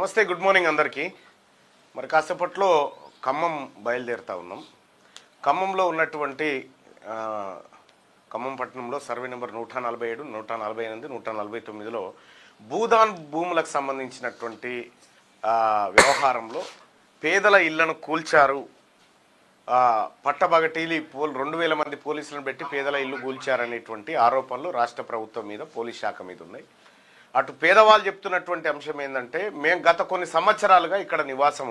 నమస్తే, good morning అందరికీ. మరి కాసేపట్లో ఖమ్మం బయలుదేరుతా ఉన్నాం. ఖమ్మంలో ఉన్నటువంటి ఖమ్మం పట్టణంలో సర్వే నెంబర్ 147, 148, 149లో భూదాన్ భూములకు సంబంధించినటువంటి వ్యవహారంలో పేదల ఇళ్లను కూల్చారు, పట్టబగటీలి 2000 మంది పోలీసులను పెట్టి పేదల ఇల్లు కూల్చారనేటువంటి ఆరోపణలు రాష్ట్ర ప్రభుత్వం మీద, పోలీస్ శాఖ మీద ఉన్నాయి. అటు పేదవాళ్ళు చెప్తున్నటువంటి అంశం ఏంటంటే, మేము గత కొన్ని సంవత్సరాలుగా ఇక్కడ నివాసం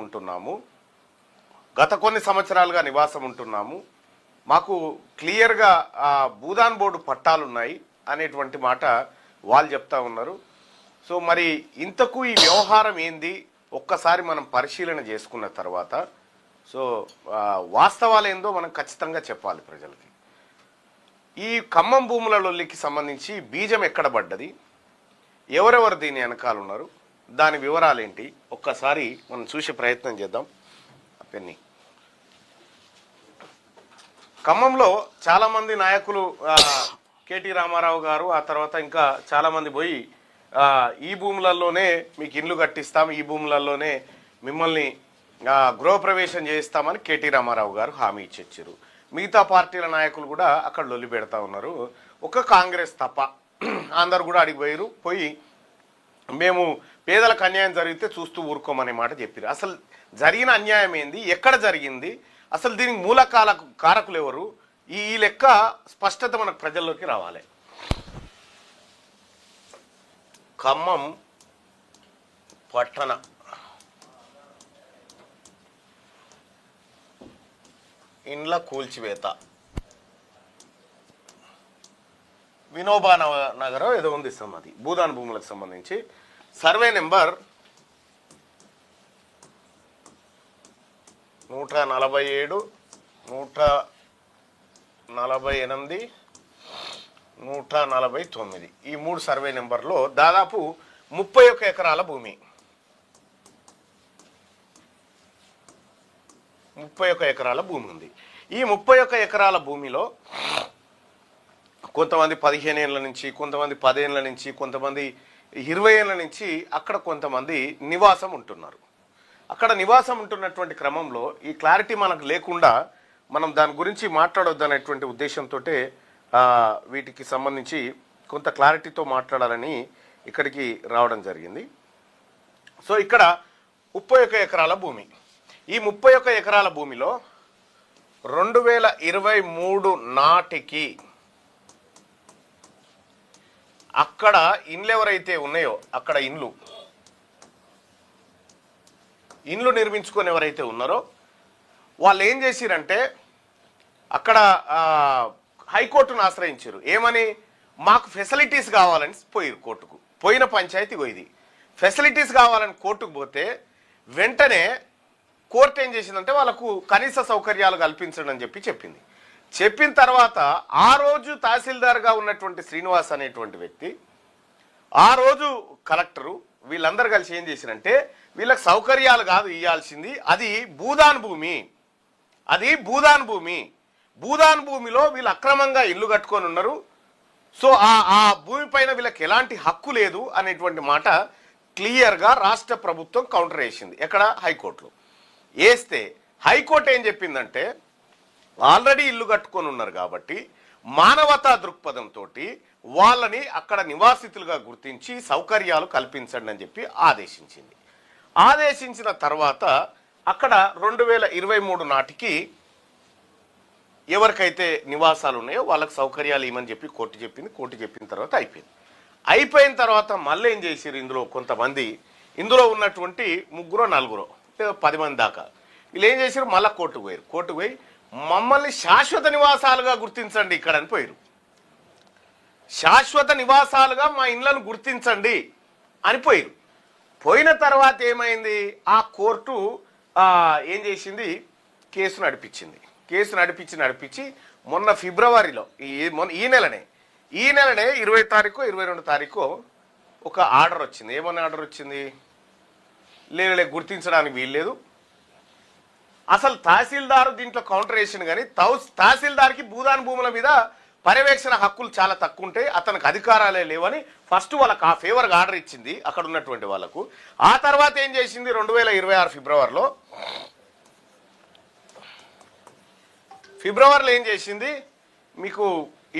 ఉంటున్నాము, మాకు క్లియర్గా భూదాన్ బోర్డు పట్టాలున్నాయి అనేటువంటి మాట వాళ్ళు చెప్తా ఉన్నారు. సో మరి ఇంతకు ఈ వ్యవహారం ఏంది ఒక్కసారి మనం పరిశీలన చేసుకున్న తర్వాత సో వాస్తవాలు ఏందో మనం ఖచ్చితంగా చెప్పాలి ప్రజలకి. ఈ ఖమ్మం భూముల లొల్లికి సంబంధించి బీజం ఎక్కడ పడ్డది, ఎవరెవరు దీని వెనకాల ఉన్నారు, దాని వివరాలు ఏంటి ఒక్కసారి మనం చూసే ప్రయత్నం చేద్దాం. పెన్ని ఖమ్మంలో చాలామంది నాయకులు, కేటీ రామారావు గారు, ఆ తర్వాత ఇంకా చాలామంది పోయి ఈ భూములలోనే మీకు ఇండ్లు కట్టిస్తాం, ఈ భూములలోనే మిమ్మల్ని గృహప్రవేశం చేయిస్తామని కేటీ రామారావు గారు హామీ ఇచ్చారు. మిగతా పార్టీల నాయకులు కూడా అక్కడ లొల్లి పెడతా ఉన్నారు. ఒక కాంగ్రెస్ తప్ప అందరు కూడా అడిగిపోయారు, పోయి మేము పేదలకు అన్యాయం జరిగితే చూస్తూ ఊరుకోమనే మాట చెప్పారు. అసలు జరిగిన అన్యాయం ఏంది, ఎక్కడ జరిగింది, అసలు దీనికి మూల కారకులు ఎవరు, ఈ లెక్క స్పష్టత మనకు ప్రజల్లోకి రావాలి. ఖమ్మం పట్టణ ఇండ్ల కూల్చివేత, వినోబా నగరం ఏదో ఉంది అది భూదాన్ భూములకు సంబంధించి సర్వే నెంబర్ 147, 148, 149 ఈ 3 సర్వే నెంబర్లో దాదాపు 31 ఎకరాల భూమి, 31 ఎకరాల భూమి ఉంది. ఈ 31 ఎకరాల భూమిలో కొంతమంది 15 ఏళ్ళ నుంచి, కొంతమంది 10 ఏళ్ళ నుంచి, కొంతమంది 20 ఏళ్ళ నుంచి అక్కడ కొంతమంది నివాసం ఉంటున్నారు. అక్కడ నివాసం ఉంటున్నటువంటి క్రమంలో ఈ క్లారిటీ మనకు లేకుండా మనం దాని గురించి మాట్లాడొద్దు అనేటువంటి ఉద్దేశంతో వీటికి సంబంధించి కొంత క్లారిటీతో మాట్లాడాలని ఇక్కడికి రావడం జరిగింది. సో ఇక్కడ 31 ఎకరాల భూమి, ఈ 31 ఎకరాల భూమిలో 2023 నాటికి అక్కడ ఇండ్లు ఎవరైతే ఉన్నాయో, అక్కడ ఇండ్లు నిర్మించుకొని ఎవరైతే ఉన్నారో వాళ్ళు ఏం చేసిరంటే అక్కడ హైకోర్టును ఆశ్రయించారు. ఏమని, మాకు ఫెసిలిటీస్ కావాలని పోయారు కోర్టుకు. పోయిన పంచాయతీ ఇది ఫెసిలిటీస్ కావాలని కోర్టుకు పోతే వెంటనే కోర్టు ఏం చేసిందంటే వాళ్ళకు కనీస సౌకర్యాలు కల్పించండి అని చెప్పింది. చెప్పిన తర్వాత ఆ రోజు తహసీల్దార్గా ఉన్నటువంటి శ్రీనివాస్ అనేటువంటి వ్యక్తి, ఆ రోజు కలెక్టరు, వీళ్ళందరూ కలిసి ఏం చేసిరంటే వీళ్ళకి సౌకర్యాలు కాదు ఇవ్వాల్సింది, అది భూదాన్ భూమి, భూదాన్ భూమిలో వీళ్ళు అక్రమంగా ఇల్లు కట్టుకొని ఉన్నారు. సో ఆ భూమి పైన వీళ్ళకి ఎలాంటి హక్కు లేదు అనేటువంటి మాట క్లియర్గా రాష్ట్ర ప్రభుత్వం కౌంటర్ వేసింది. ఎక్కడ, హైకోర్టులో వేస్తే హైకోర్టు ఏం చెప్పిందంటే ఆల్రెడీ ఇల్లు కట్టుకొని ఉన్నారు కాబట్టి మానవతా దృక్పథంతో వాళ్ళని అక్కడ నివాసితులుగా గుర్తించి సౌకర్యాలు కల్పించండి అని చెప్పి ఆదేశించింది. ఆదేశించిన తర్వాత అక్కడ 2023 నాటికి ఎవరికైతే నివాసాలు ఉన్నాయో వాళ్ళకి సౌకర్యాలు ఇవ్వమని చెప్పి కోర్టు చెప్పింది. కోర్టు చెప్పిన తర్వాత అయిపోయిన తర్వాత మళ్ళీ ఏం చేశారు, ఇందులో ఉన్నటువంటి 3-4 10 మంది దాకా వీళ్ళు ఏం చేశారు, మళ్ళీ కోర్టుకు పోయి మమ్మల్ని శాశ్వత నివాసాలుగా గుర్తించండి ఇక్కడ అని పోయారు. శాశ్వత నివాసాలుగా మా ఇండ్లను గుర్తించండి అని పోయిన తర్వాత ఏమైంది, ఆ కోర్టు ఏం చేసింది, కేసు నడిపించింది. నడిపించి మొన్న ఫిబ్రవరిలో ఈ నెలనే 20 తారీఖు 22 తారీఖు ఒక ఆర్డర్ వచ్చింది. ఏమన్నా ఆర్డర్ వచ్చింది, లేదు గుర్తించడానికి వీల్లేదు. అసలు తహసీల్దారు దీంట్లో కౌంటర్ వేసింది, కానీ తహసీల్దార్కి భూదాన్ భూముల మీద పర్యవేక్షణ హక్కులు చాలా తక్కువ ఉంటాయి, అతనికి అధికారాలే లేవని ఫస్ట్ వాళ్ళకి ఆ ఫేవర్గా ఆర్డర్ ఇచ్చింది అక్కడ ఉన్నటువంటి వాళ్ళకు. ఆ తర్వాత ఏం చేసింది 2026 ఫిబ్రవరిలో ఏం చేసింది, మీకు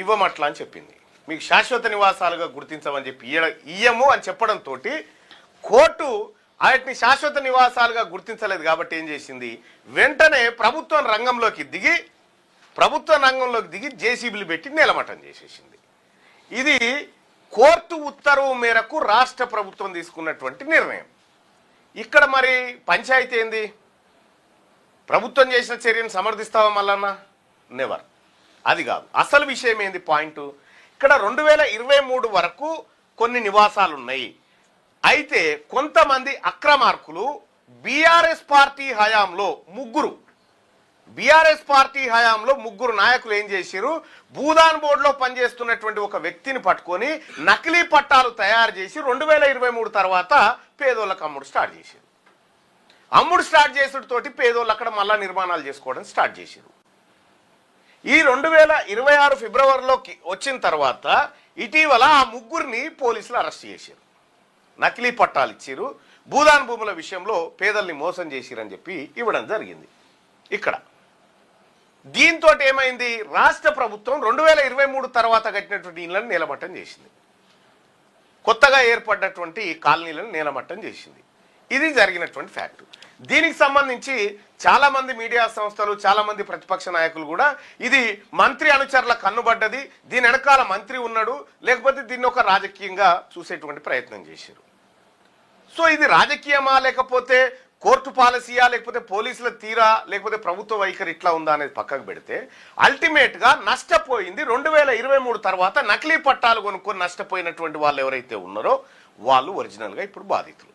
ఇవ్వమట్లా అని చెప్పింది, మీకు శాశ్వత నివాసాలుగా గుర్తించమని చెప్పి ఇయ్యము అని చెప్పడంతో కోర్టు వాటిని శాశ్వత నివాసాలుగా గుర్తించలేదు కాబట్టి ఏం చేసింది, వెంటనే ప్రభుత్వం రంగంలోకి దిగి జేసీబీలు పెట్టి నేలమట్టం చేసేసింది. ఇది కోర్టు ఉత్తర్వు మేరకు రాష్ట్ర ప్రభుత్వం తీసుకున్నటువంటి నిర్ణయం. ఇక్కడ మరి పంచాయతీ ఏంది, ప్రభుత్వం చేసిన చర్యను సమర్థిస్తావా మల్లన్న? నెవర్. అది కాదు అసలు విషయం ఏంది పాయింట్. ఇక్కడ 2023 వరకు కొన్ని నివాసాలు ఉన్నాయి. అయితే కొంతమంది అక్రమార్కులు బీఆర్ఎస్ పార్టీ హయాంలో ముగ్గురు నాయకులు ఏం చేశారు, భూదాన్ బోర్డులో పనిచేస్తున్నటువంటి ఒక వ్యక్తిని పట్టుకొని నకిలీ పట్టాలు తయారు చేసి 2023 తర్వాత పేదోళ్ళకు అమ్ముడు స్టార్ట్ చేశారు. చేసుడుతోటి పేదోళ్ళు అక్కడ మళ్ళా నిర్మాణాలు చేసుకోవడం స్టార్ట్ చేశారు. ఈ 2026 ఫిబ్రవరిలోకి వచ్చిన తర్వాత ఇటీవల ఆ ముగ్గురిని పోలీసులు అరెస్ట్ చేశారు. నకిలీ పట్టాలు ఇచ్చారు, భూదాన్ భూముల విషయంలో పేదల్ని మోసం చేసిరని చెప్పి ఇవ్వడం జరిగింది. ఇక్కడ దీంతో ఏమైంది, రాష్ట్ర ప్రభుత్వం 2023 తర్వాత కట్టినటువంటి ఇళ్లను నేలమట్టం చేసింది, కొత్తగా ఏర్పడినటువంటి కాలనీలను నేలమట్టం చేసింది. ఇది జరిగినటువంటి ఫ్యాక్ట్. దీనికి సంబంధించి చాలా మంది మీడియా సంస్థలు, చాలా మంది ప్రతిపక్ష నాయకులు కూడా ఇది మంత్రి అనుచరుల కన్నుబడ్డది, దీని వెనకాల మంత్రి ఉన్నాడు, లేకపోతే దీన్ని ఒక రాజకీయంగా చూసేటువంటి ప్రయత్నం చేశారు. సో ఇది రాజకీయమా, లేకపోతే కోర్టు పాలసీయా, లేకపోతే పోలీసుల తీరా, లేకపోతే ప్రభుత్వ వైఖరి ఇట్లా ఉందా అనేది పక్కకు పెడితే అల్టిమేట్గా నష్టపోయింది 2023 తర్వాత నకిలీ పట్టాలు కొనుక్కొని నష్టపోయినటువంటి వాళ్ళు ఎవరైతే ఉన్నారో వాళ్ళు ఒరిజినల్గా ఇప్పుడు బాధితులు.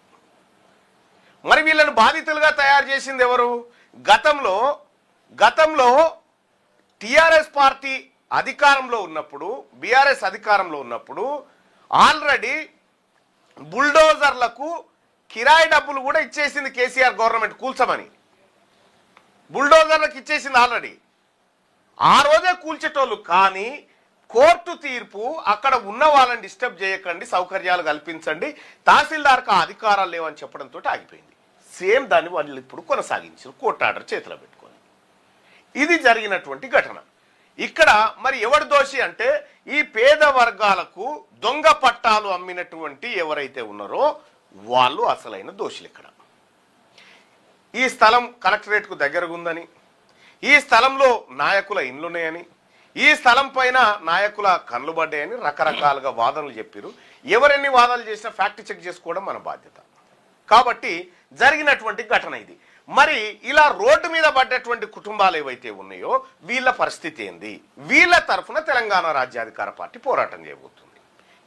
మరి వీళ్ళని బాధితులుగా తయారు చేసింది ఎవరు? గతంలో టిఆర్ఎస్ పార్టీ అధికారంలో ఉన్నప్పుడు, బీఆర్ఎస్ అధికారంలో ఉన్నప్పుడు ఆల్రెడీ బుల్డోజర్లకు కిరాయి డబ్బులు కూడా ఇచ్చేసింది కేసీఆర్ గవర్నమెంట్ కూల్చమని. బుల్డోజర్లకు ఇచ్చేసింది ఆల్రెడీ. ఆ రోజే కూల్చేటోళ్ళు. కానీ కోర్టు తీర్పు అక్కడ ఉన్న వాళ్ళని డిస్టర్బ్ చేయకండి, సౌకర్యాలు కల్పించండి, తహసీల్దార్కు అధికారాలు లేవని చెప్పడంతో ఆగిపోయింది. సేమ్ దాన్ని వాళ్ళు ఇప్పుడు కొనసాగించారు కోర్టు ఆర్డర్ చేతిలో పెట్టుకొని. ఇది జరిగినటువంటి ఘటన. ఇక్కడ మరి ఎవరు దోషి అంటే ఈ పేద వర్గాలకు దొంగ పట్టాలు అమ్మినటువంటి ఎవరైతే ఉన్నారో వాళ్ళు అసలైన దోషులు. ఇక్కడ ఈ స్థలం కలెక్టరేట్కు దగ్గరగా ఉందని, ఈ స్థలంలో నాయకుల ఇండ్లున్నాయని, ఈ స్థలం పైన నాయకుల కళ్ళు పడ్డాయని రకరకాలుగా వాదనలు చెప్పారు. ఎవరెన్ని వాదనలు చేసినా ఫ్యాక్ట్ చెక్ చేసుకోవడం మన బాధ్యత. కాబట్టి జరిగినటువంటి ఘటన ఇది. మరి ఇలా రోడ్డు మీద పడ్డటువంటి కుటుంబాలు ఏవైతే ఉన్నాయో వీళ్ళ పరిస్థితి ఏంది? వీళ్ళ తరఫున తెలంగాణ రాజ్యాధికార పార్టీ పోరాటం చేయబోతుంది.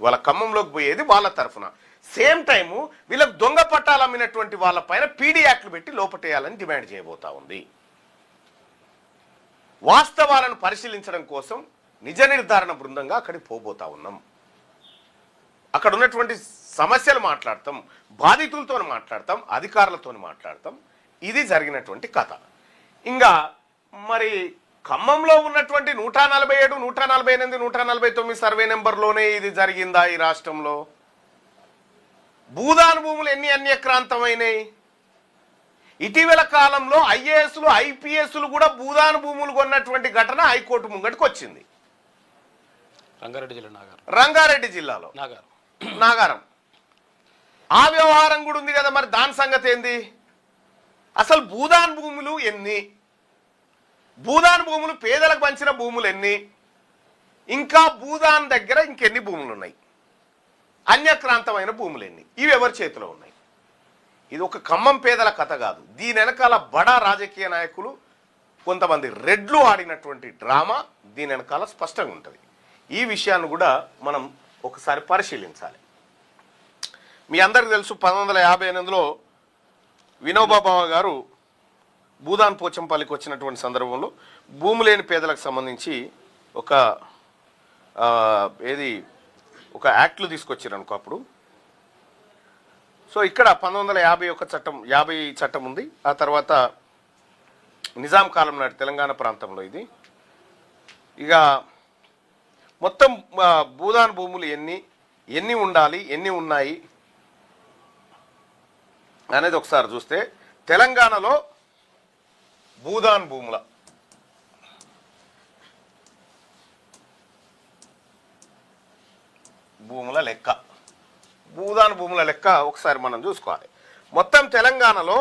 వాళ్ళ ఖమ్మంలోకి పోయేది వాళ్ళ తరఫున. సేమ్ టైము వీళ్ళకు దొంగ పట్టాలు అమ్మినటువంటి వాళ్ళపైన పీడీ యాక్ట్లు పెట్టి లోపటేయాలని డిమాండ్ చేయబోతా ఉంది. వాస్తవాలను పరిశీలించడం కోసం నిజ నిర్ధారణ బృందంగా అక్కడికి పోబోతా ఉన్నాం. అక్కడ ఉన్నటువంటి సమస్యలు మాట్లాడతాం, బాధితులతో మాట్లాడతాం, అధికారులతో మాట్లాడతాం. ఇది జరిగినటువంటి కథ. ఇంకా మరి ఖమ్మంలో ఉన్నటువంటి 147, 148, 149 సర్వే నెంబర్లోనే ఇది జరిగిందా ఈ రాష్ట్రంలో? భూదాన్ భూములు ఎన్ని అన్యక్రాంతమైనాయి? ఇటీవల కాలంలో ఐఏఎస్లు, ఐపీఎస్లు కూడా భూదాన్ భూములు కొన్నటువంటి ఘటన హైకోర్టు ముంగటికి వచ్చింది. రంగారెడ్డి జిల్లాలో నాగారం. ఆ వ్యవహారం కూడా ఉంది కదా. మరి దాని సంగతి ఏంది? అసలు భూదాన్ భూములు ఎన్ని? భూదాన్ భూములు పేదలకు పంచిన భూములు ఎన్ని? ఇంకా భూదాన్ దగ్గర ఇంకెన్ని భూములు ఉన్నాయి? అన్యక్రాంతమైన భూములు ఎన్ని? ఇవి ఎవరి చేతిలో ఉన్నాయి? ఇది ఒక ఖమ్మం పేదల కథ కాదు. దీని వెనకాల బడా రాజకీయ నాయకులు, కొంతమంది రెడ్లు ఆడినటువంటి డ్రామా దీని వెనకాల స్పష్టంగా ఉంటుంది. ఈ విషయాన్ని కూడా మనం ఒకసారి పరిశీలించాలి. మీ అందరికీ తెలుసు 1958లో వినోబా గారు భూదాన్ పోచంపల్లికి వచ్చినటువంటి సందర్భంలో భూమి లేని పేదలకు సంబంధించి ఒక యాక్ట్లు తీసుకొచ్చారు అనుకో అప్పుడు. సో ఇక్కడ 1950 చట్టం ఉంది. ఆ తర్వాత నిజాం కాలం నాటి తెలంగాణ ప్రాంతంలో ఇది. ఇక మొత్తం భూదాన్ భూములు ఎన్ని ఉండాలి, ఎన్ని ఉన్నాయి అనేది ఒకసారి చూస్తే తెలంగాణలో భూదాన్ భూముల లెక్క, భూదాన్ భూముల లెక్క ఒకసారి మనం చూసుకోవాలి. మొత్తం తెలంగాణలో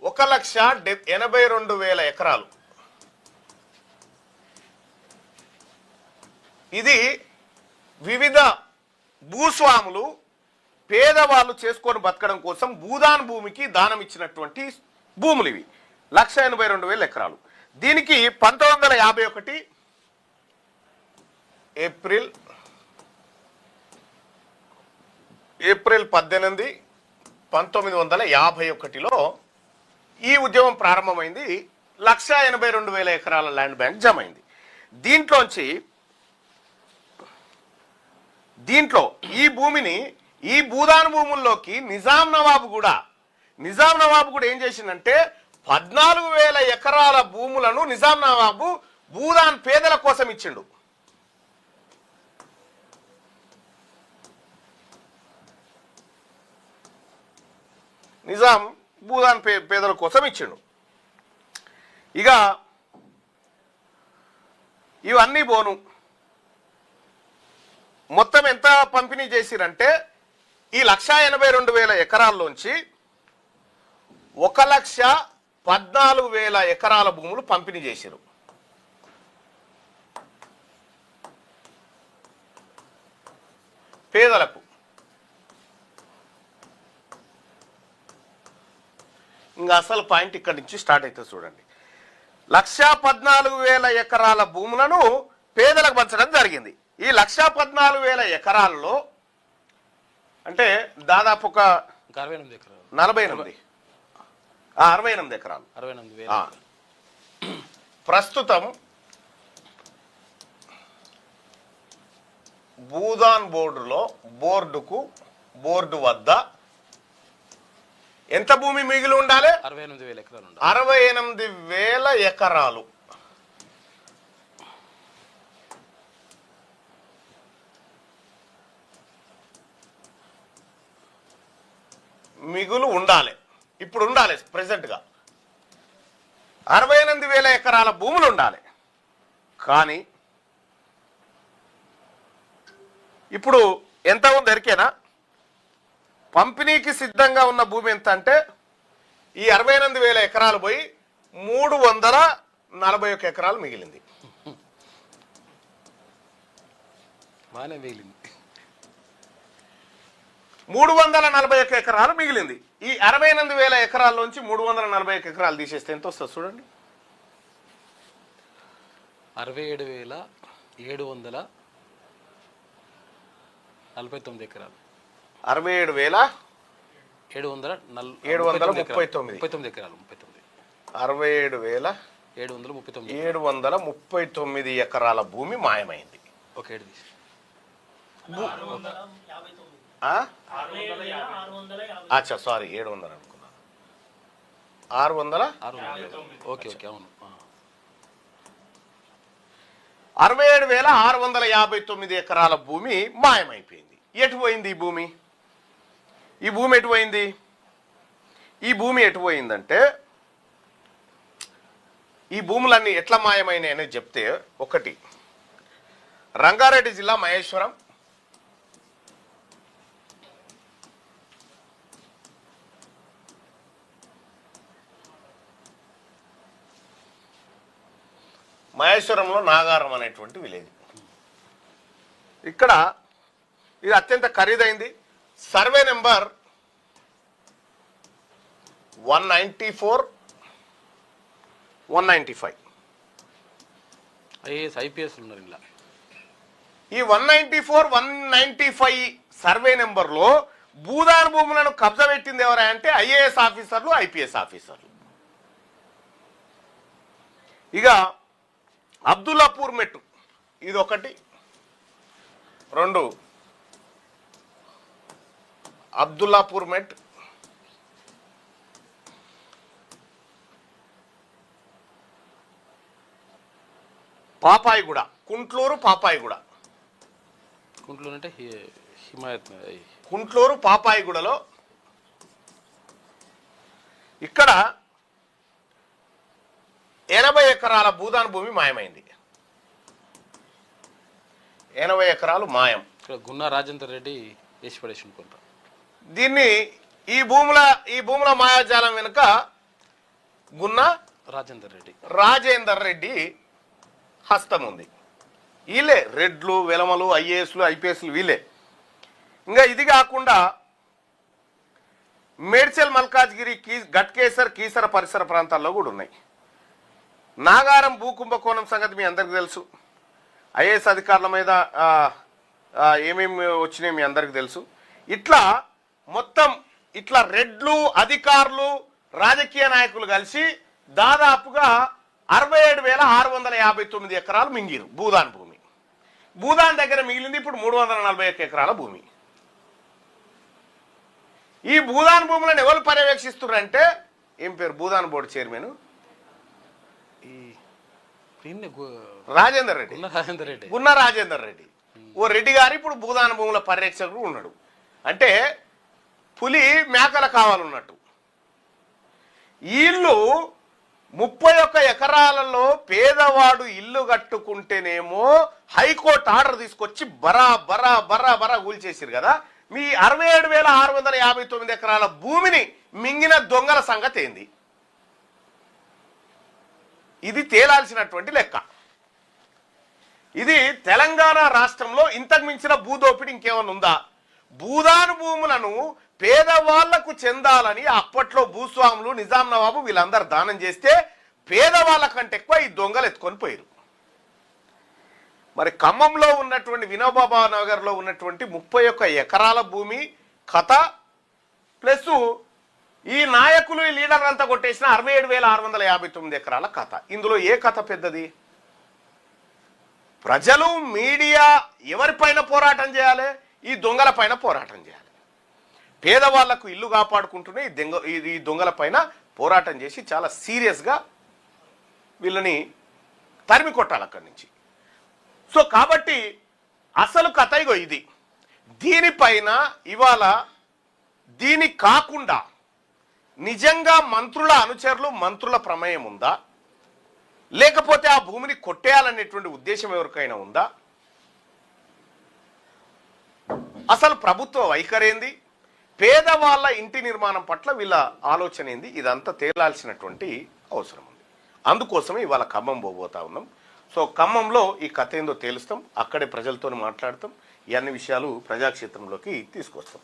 1,82,000 ఎకరాలు. ఇది వివిధ భూస్వాములు పేదవాళ్ళు చేసుకొని బతకడం కోసం భూదాన్ భూమికి దానం ఇచ్చినటువంటి భూములు ఇవి. 1,82,000 ఎకరాలు. దీనికి 1951 ఏప్రిల్ 18, 1951లో ఈ ఉద్యమం ప్రారంభమైంది. 1,82,000 ఎకరాల ల్యాండ్ బ్యాంక్ జమ అయింది. దీంట్లో ఈ భూమిని, ఈ భూదాన్ భూముల్లోకి నిజాం నవాబు కూడా ఏం చేసిందంటే 14,000 ఎకరాల భూములను నిజాం నవాబు భూదాన్ పేదల కోసం ఇచ్చిండు. నిజాం భూదాన్ పేదల కోసం ఇచ్చిండు. ఇక ఇవన్నీ పోను మొత్తం ఎంత పంపిణీ చేసిరంటే ఈ 1,82,000 ఎకరాల్లోంచి 1,14,000 ఎకరాల భూములు పంపిణీ చేసిరు. పేదలకు. ఇంకా అసలు పాయింట్ ఇక్కడి నుంచి స్టార్ట్ అవుతుంది చూడండి. 1,14,000 ఎకరాల భూములను పేదలకు పంచడం జరిగింది. ఈ 1,14,000 ఎకరాల్లో అంటే దాదాపు ఒక 68 ఎకరాలు. ప్రస్తుతం భూదాన్ బోర్డు వద్ద ఎంత భూమి మిగిలి ఉండాలి? 68,000 ఎకరాలు. 68,000 ఎకరాలు. మిగులు ఉండాలి. ఇప్పుడు ఉండాలి. ప్రెసెంట్గా 68,000 ఎకరాల భూములు ఉండాలి. కానీ ఇప్పుడు ఎంత ఉంది ఎరికేనా? పంపిణీకి సిద్ధంగా ఉన్న భూమి ఎంత అంటే ఈ 68,000 ఎకరాలు పోయి 341 ఎకరాలు మిగిలింది. బాగానే మిగిలింది. 341 ఎకరాలు మిగిలింది. ఈ 68,000 ఎకరాల్లోంచి 341 ఎకరాలు తీసేస్తే ఎంత వస్తుంది చూడండి. 67,749 ఎకరాలు. 67,739 ఎకరాలు. 67,739 ఎకరాల భూమి మాయమైంది. ఓకే. అచ్చా, సారీ, 700 అనుకున్నాను. 600. ఓకే ఓకే, అవును. 67,659 ఎకరాల భూమి మాయమైపోయింది. ఎటు పోయింది ఈ భూమి? ఈ భూమి ఎటు పోయిందంటే ఈ భూములన్నీ ఎట్లా మాయమైనాయి అనేది చెప్తే, ఒకటి రంగారెడ్డి జిల్లా మహేశ్వరం, మహేశ్వరంలో నాగారం అనేటువంటి విలేజ్. ఇక్కడ ఇది అత్యంత ఖరీదైంది. Survey number 194, 195. ఐఏఎస్ ఐపీఎస్ ఉన్నారు ఇలా. ఈ 194, 195 సర్వే నెంబర్లో భూదాన్ భూములను కబ్జా పెట్టింది ఎవరా అంటే ఐఏఎస్ ఆఫీసర్లు, ఐపీఎస్ ఆఫీసర్లు. ఇక అబ్దుల్లాపూర్ మెట్టు ఇది ఒకటి. 2 అబ్దుల్లాపూర్ మెట్, పాపాయిగూడ, కుంట్లూరు పాపాయిగూడ. కుంట్లో అంటే హిమాయత్ కుంట్లూరు పాపాయిగూడలో ఇక్కడ 80 ఎకరాల భూదాన్ భూమి మాయమైంది. 80 ఎకరాలు మాయం. ఇక్కడ గున్నా రాజేందర్ రెడ్డి వేసి పడేసి అనుకుంటా. దీన్ని ఈ భూముల మాయాజాలం వెనుక గున్నా రాజేందర్ రెడ్డి హస్తం ఉంది. వీళ్ళే రెడ్లు వెలమలు ఐఏఎస్లు ఐపీఎస్లు వీళ్ళే. ఇంకా ఇది కాకుండా మేడ్చల్ మల్కాజ్గిరి గట్కేసర్ కీసర పరిసర ప్రాంతాల్లో కూడా ఉన్నాయి. నాగారం భూకుంభకోణం సంగతి మీ అందరికీ తెలుసు. ఐఏఎస్ అధికారుల మీద ఏమేమి వచ్చినాయి మీ అందరికీ తెలుసు. ఇట్లా మొత్తం ఇట్లా రెడ్లు అధికారులు రాజకీయ నాయకులు కలిసి దాదాపుగా 67,659 ఎకరాలు మింగిరు భూదాన్ భూమి. భూదాన్ దగ్గర మిగిలింది ఇప్పుడు 341 ఎకరాల భూమి. ఈ భూదాన్ భూములను ఎవరు పర్యవేక్షిస్తున్నారంటే ఏం పేరు భూదాన్ బోర్డు చైర్మన్ రాజేందర్ రెడ్డి, గున్నా రాజేందర్ రెడ్డి. ఓ రెడ్డి గారు ఇప్పుడు భూదాన భూముల పరిరక్షకుడు ఉన్నాడు. అంటే పులి మేకల కావాలన్నట్టు. వీళ్ళు 31 ఎకరాలలో పేదవాడు ఇల్లు కట్టుకుంటేనేమో హైకోర్టు ఆర్డర్ తీసుకొచ్చి బరా కూల్చేసారు కదా. మీ 67,659 ఎకరాల భూమిని మింగిన దొంగల సంగతి ఏంది? ఇది తేలాల్సినటువంటి లెక్క. ఇది తెలంగాణ రాష్ట్రంలో ఇంతకు మించిన భూదోపిడి ఇంకేమైనా ఉందా? భూదాను భూములను పేదవాళ్లకు చెందాలని అప్పట్లో భూస్వాములు నిజాం నవాబు వీళ్ళందరూ దానం చేస్తే పేదవాళ్ళ కంటే ఎక్కువ ఈ దొంగలు ఎత్తుకొని పోయారు. మరి ఖమ్మంలో ఉన్నటువంటి వినోబాబా నగర్లో ఉన్నటువంటి 31 ఎకరాల భూమి కథ ప్లస్ ఈ నాయకులు ఈ లీడర్ అంతా కొట్టేసిన 67,659 ఎకరాల కథ. ఇందులో ఏ కథ పెద్దది? ప్రజలు మీడియా ఎవరిపైన పోరాటం చేయాలి? ఈ దొంగల పైన పోరాటం చేయాలి. పేదవాళ్లకు ఇల్లు కాపాడుకుంటూనే ఈ దొంగల పైన పోరాటం చేసి చాలా సీరియస్గా వీళ్ళని తరిమి కొట్టాలి అక్కడి నుంచి. సో కాబట్టి అసలు కథ ఇగో ఇది. దీనిపైన ఇవాళ దీని కాకుండా నిజంగా మంత్రుల అనుచరులు మంత్రుల ప్రమేయం ఉందా, లేకపోతే ఆ భూమిని కొట్టేయాలనేటువంటి ఉద్దేశం ఎవరికైనా ఉందా? అసలు ప్రభుత్వ వైఖరేంది? పేదవాళ్ళ ఇంటి నిర్మాణం పట్ల వీళ్ళ ఆలోచన ఏంది? ఇదంతా తేలాల్సినటువంటి అవసరం ఉంది. అందుకోసమే ఇవాళ ఖమ్మం పోబోతా ఉన్నాం. సో ఖమ్మంలో ఈ కథ ఏందో తేలుస్తాం, అక్కడే ప్రజలతో మాట్లాడతాం, ఈ అన్ని విషయాలు ప్రజాక్షేత్రంలోకి తీసుకొస్తాం.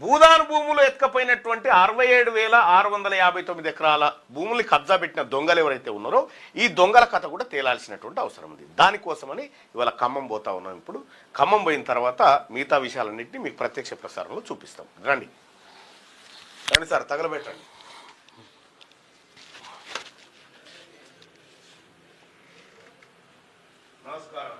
భూదాన్ భూములు ఎత్తుకపోయినటువంటి 67,659 ఎకరాల భూముల్ని కబ్జా పెట్టిన దొంగలు ఎవరైతే ఉన్నారో ఈ దొంగల కథ కూడా తేలాల్సినటువంటి అవసరం ఉంది. దానికోసమని ఇవాళ ఖమ్మం పోతా ఉన్నాం. ఇప్పుడు ఖమ్మం పోయిన తర్వాత మిగతా విషయాలన్నింటినీ మీకు ప్రత్యక్ష ప్రసారంలో చూపిస్తాం. రండి సార్, తగలబెట్టండి. నమస్కారం.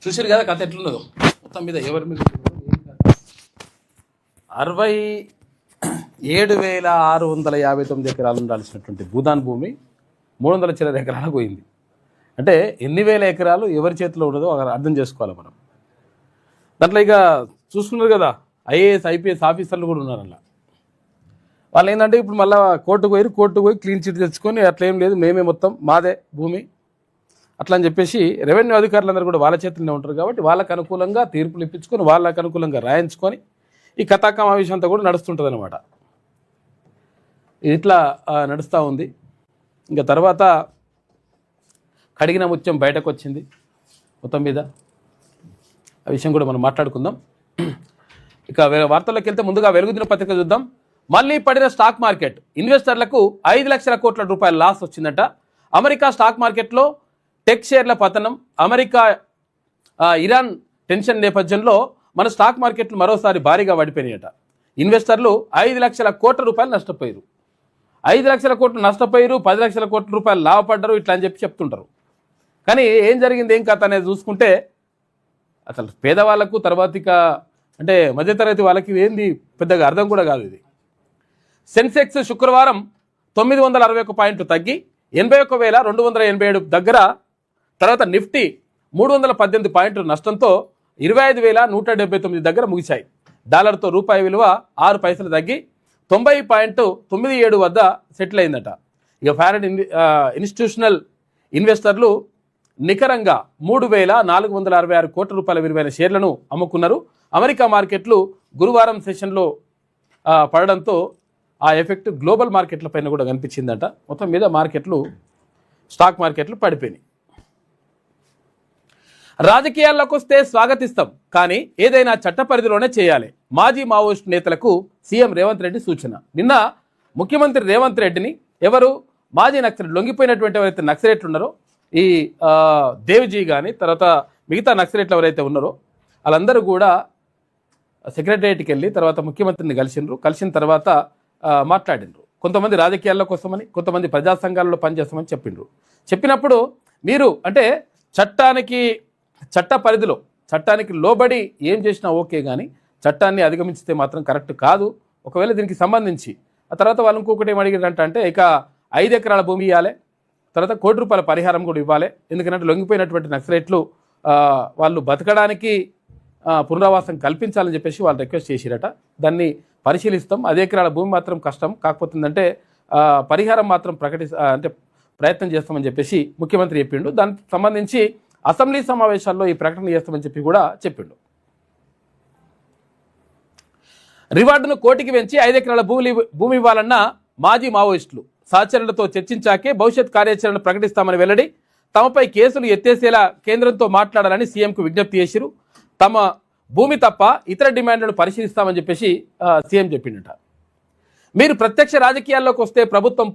చూసారు కదా కథ ఎట్లున్నదో మొత్తం మీద ఎవరి మీద 67,659 ఎకరాలు ఉండాల్సినటువంటి భూదాన్ భూమి 300 చిల్లర ఎకరాలకు పోయింది. అంటే ఎన్ని వేల ఎకరాలు ఎవరి చేతిలో ఉండదో అర్థం చేసుకోవాలి మనం. దాంట్లో ఇక చూసుకున్నారు కదా ఐఏఎస్ ఐపీఎస్ ఆఫీసర్లు కూడా ఉన్నారు అలా. వాళ్ళు ఏంటంటే ఇప్పుడు మళ్ళీ కోర్టుకు పోయి క్లీన్ చిట్ తెచ్చుకొని అట్లా ఏం లేదు, మేమే మొత్తం మాదే భూమి అట్లా అని చెప్పేసి రెవెన్యూ అధికారులందరూ కూడా వాళ్ళ చేతుల్లోనే ఉంటారు కాబట్టి వాళ్ళకు అనుకూలంగా తీర్పులు ఇప్పించుకొని వాళ్ళకు అనుకూలంగా రాయించుకొని ఈ కథాకమావేశం అంతా కూడా నడుస్తుంటుంది అనమాట. ఇట్లా నడుస్తూ ఉంది. ఇంకా తర్వాత కడిగిన ముత్యం బయటకు వచ్చింది మొత్తం మీద. ఆ విషయం కూడా మనం మాట్లాడుకుందాం. ఇక వార్తల్లోకి వెళ్తే ముందుగా వెలుగుదిన పత్రిక చూద్దాం. మళ్ళీ పడిన స్టాక్ మార్కెట్, ఇన్వెస్టర్లకు 5 లక్షల కోట్ల రూపాయల లాస్ వచ్చిందట. అమెరికా స్టాక్ మార్కెట్లో టెక్ షేర్ల పతనం, అమెరికా ఇరాన్ టెన్షన్ నేపథ్యంలో మన స్టాక్ మార్కెట్లు మరోసారి భారీగా పడిపోయినాయట. ఇన్వెస్టర్లు 5 లక్షల కోట్ల రూపాయలు నష్టపోయారు. 5 లక్షల కోట్లు నష్టపోయారు, 10 లక్షల కోట్ల రూపాయలు లాభపడ్డారు ఇట్లా అని చెప్పి చెప్తుంటారు. కానీ ఏం జరిగింది ఏం కథ అనేది చూసుకుంటే అసలు పేదవాళ్లకు తర్వాతిక అంటే మధ్యతరగతి వాళ్ళకి ఏంది పెద్దగా అర్థం కూడా కాదు. ఇది సెన్సెక్స్ శుక్రవారం 961 పాయింట్లు తగ్గి 81,287 దగ్గర, తర్వాత నిఫ్టీ 318 పాయింట్లు నష్టంతో 25,179 దగ్గర ముగిశాయి. డాలర్తో రూపాయి విలువ 6 పైసలు తగ్గి 90.97 వద్ద సెటిల్ అయిందట. ఇక ఫారెన్ ఇన్స్టిట్యూషనల్ ఇన్వెస్టర్లు నికరంగా 3,466 కోట్ల రూపాయల విలువైన షేర్లను అమ్ముకున్నారు. అమెరికా మార్కెట్లు గురువారం సెషన్లో పడడంతో ఆ ఎఫెక్ట్ గ్లోబల్ మార్కెట్ల పైన కూడా కనిపించిందట. మొత్తం మీద స్టాక్ మార్కెట్లు పడిపోయినాయి. రాజకీయాల్లోకి వస్తే స్వాగతిస్తాం, కానీ ఏదైనా చట్ట పరిధిలోనే చేయాలి. మాజీ మావోయిస్టు నేతలకు సీఎం రేవంత్ రెడ్డి సూచన. నిన్న ముఖ్యమంత్రి రేవంత్ రెడ్డిని ఎవరు మాజీ నక్సలైట్ లొంగిపోయినటువంటి ఎవరైతే నక్సలైట్లు ఉన్నారో ఈ దేవ్జీ కానీ తర్వాత మిగతా నక్సలైట్లు ఎవరైతే ఉన్నారో వాళ్ళందరూ కూడా సెక్రటరియట్కి వెళ్ళి తర్వాత ముఖ్యమంత్రిని కలిసిన తర్వాత మాట్లాడినరు. కొంతమంది రాజకీయాల్లోకి వస్తామని, కొంతమంది ప్రజా సంఘాలలో పనిచేస్తామని చెప్పినప్పుడు మీరు అంటే చట్ట పరిధిలో చట్టానికి లోబడి ఏం చేసినా ఓకే, కానీ చట్టాన్ని అధిగమించితే మాత్రం కరెక్ట్ కాదు. ఒకవేళ దీనికి సంబంధించి ఆ తర్వాత వాళ్ళు ఇంకొకటి ఏం అడిగారంటే ఇక 5 ఎకరాల భూమి ఇవ్వాలి, తర్వాత ₹1 కోటి పరిహారం కూడా ఇవ్వాలి. ఎందుకంటే లొంగిపోయినటువంటి నక్సలైట్లు వాళ్ళు బతకడానికి పునరావాసం కల్పించాలని చెప్పేసి వాళ్ళు రిక్వెస్ట్ చేసిరట. దాన్ని పరిశీలిస్తాం. 5 ఎకరాల భూమి మాత్రం కష్టం, కాకపోతే ఏంటంటే పరిహారం మాత్రం అంటే ప్రయత్నం చేస్తామని చెప్పేసి ముఖ్యమంత్రి చెప్పిండు. దానికి సంబంధించి అసెంబ్లీ సమావేశాల్లో ఈ ప్రకటన చేస్తామని చెప్పి కూడా చెప్పిండు. రివార్డును కోటికి పెంచి 5 ఎకరాల భూమి ఇవ్వాలన్న మాజీ మావోయిస్టులు సహచరులతో చర్చించాకే భవిష్యత్ కార్యాచరణ ప్రకటిస్తామని వెల్లడి. తమపై కేసులు ఎత్తేసేలా కేంద్రంతో మాట్లాడాలని సీఎంకు విజ్ఞప్తి చేసిరు. తమ భూమి తప్ప ఇతర డిమాండ్లను పరిశీలిస్తామని చెప్పేసి సీఎం చెప్పిండట. మీరు ప్రత్యక్ష రాజకీయాల్లోకి వస్తే ప్రభుత్వం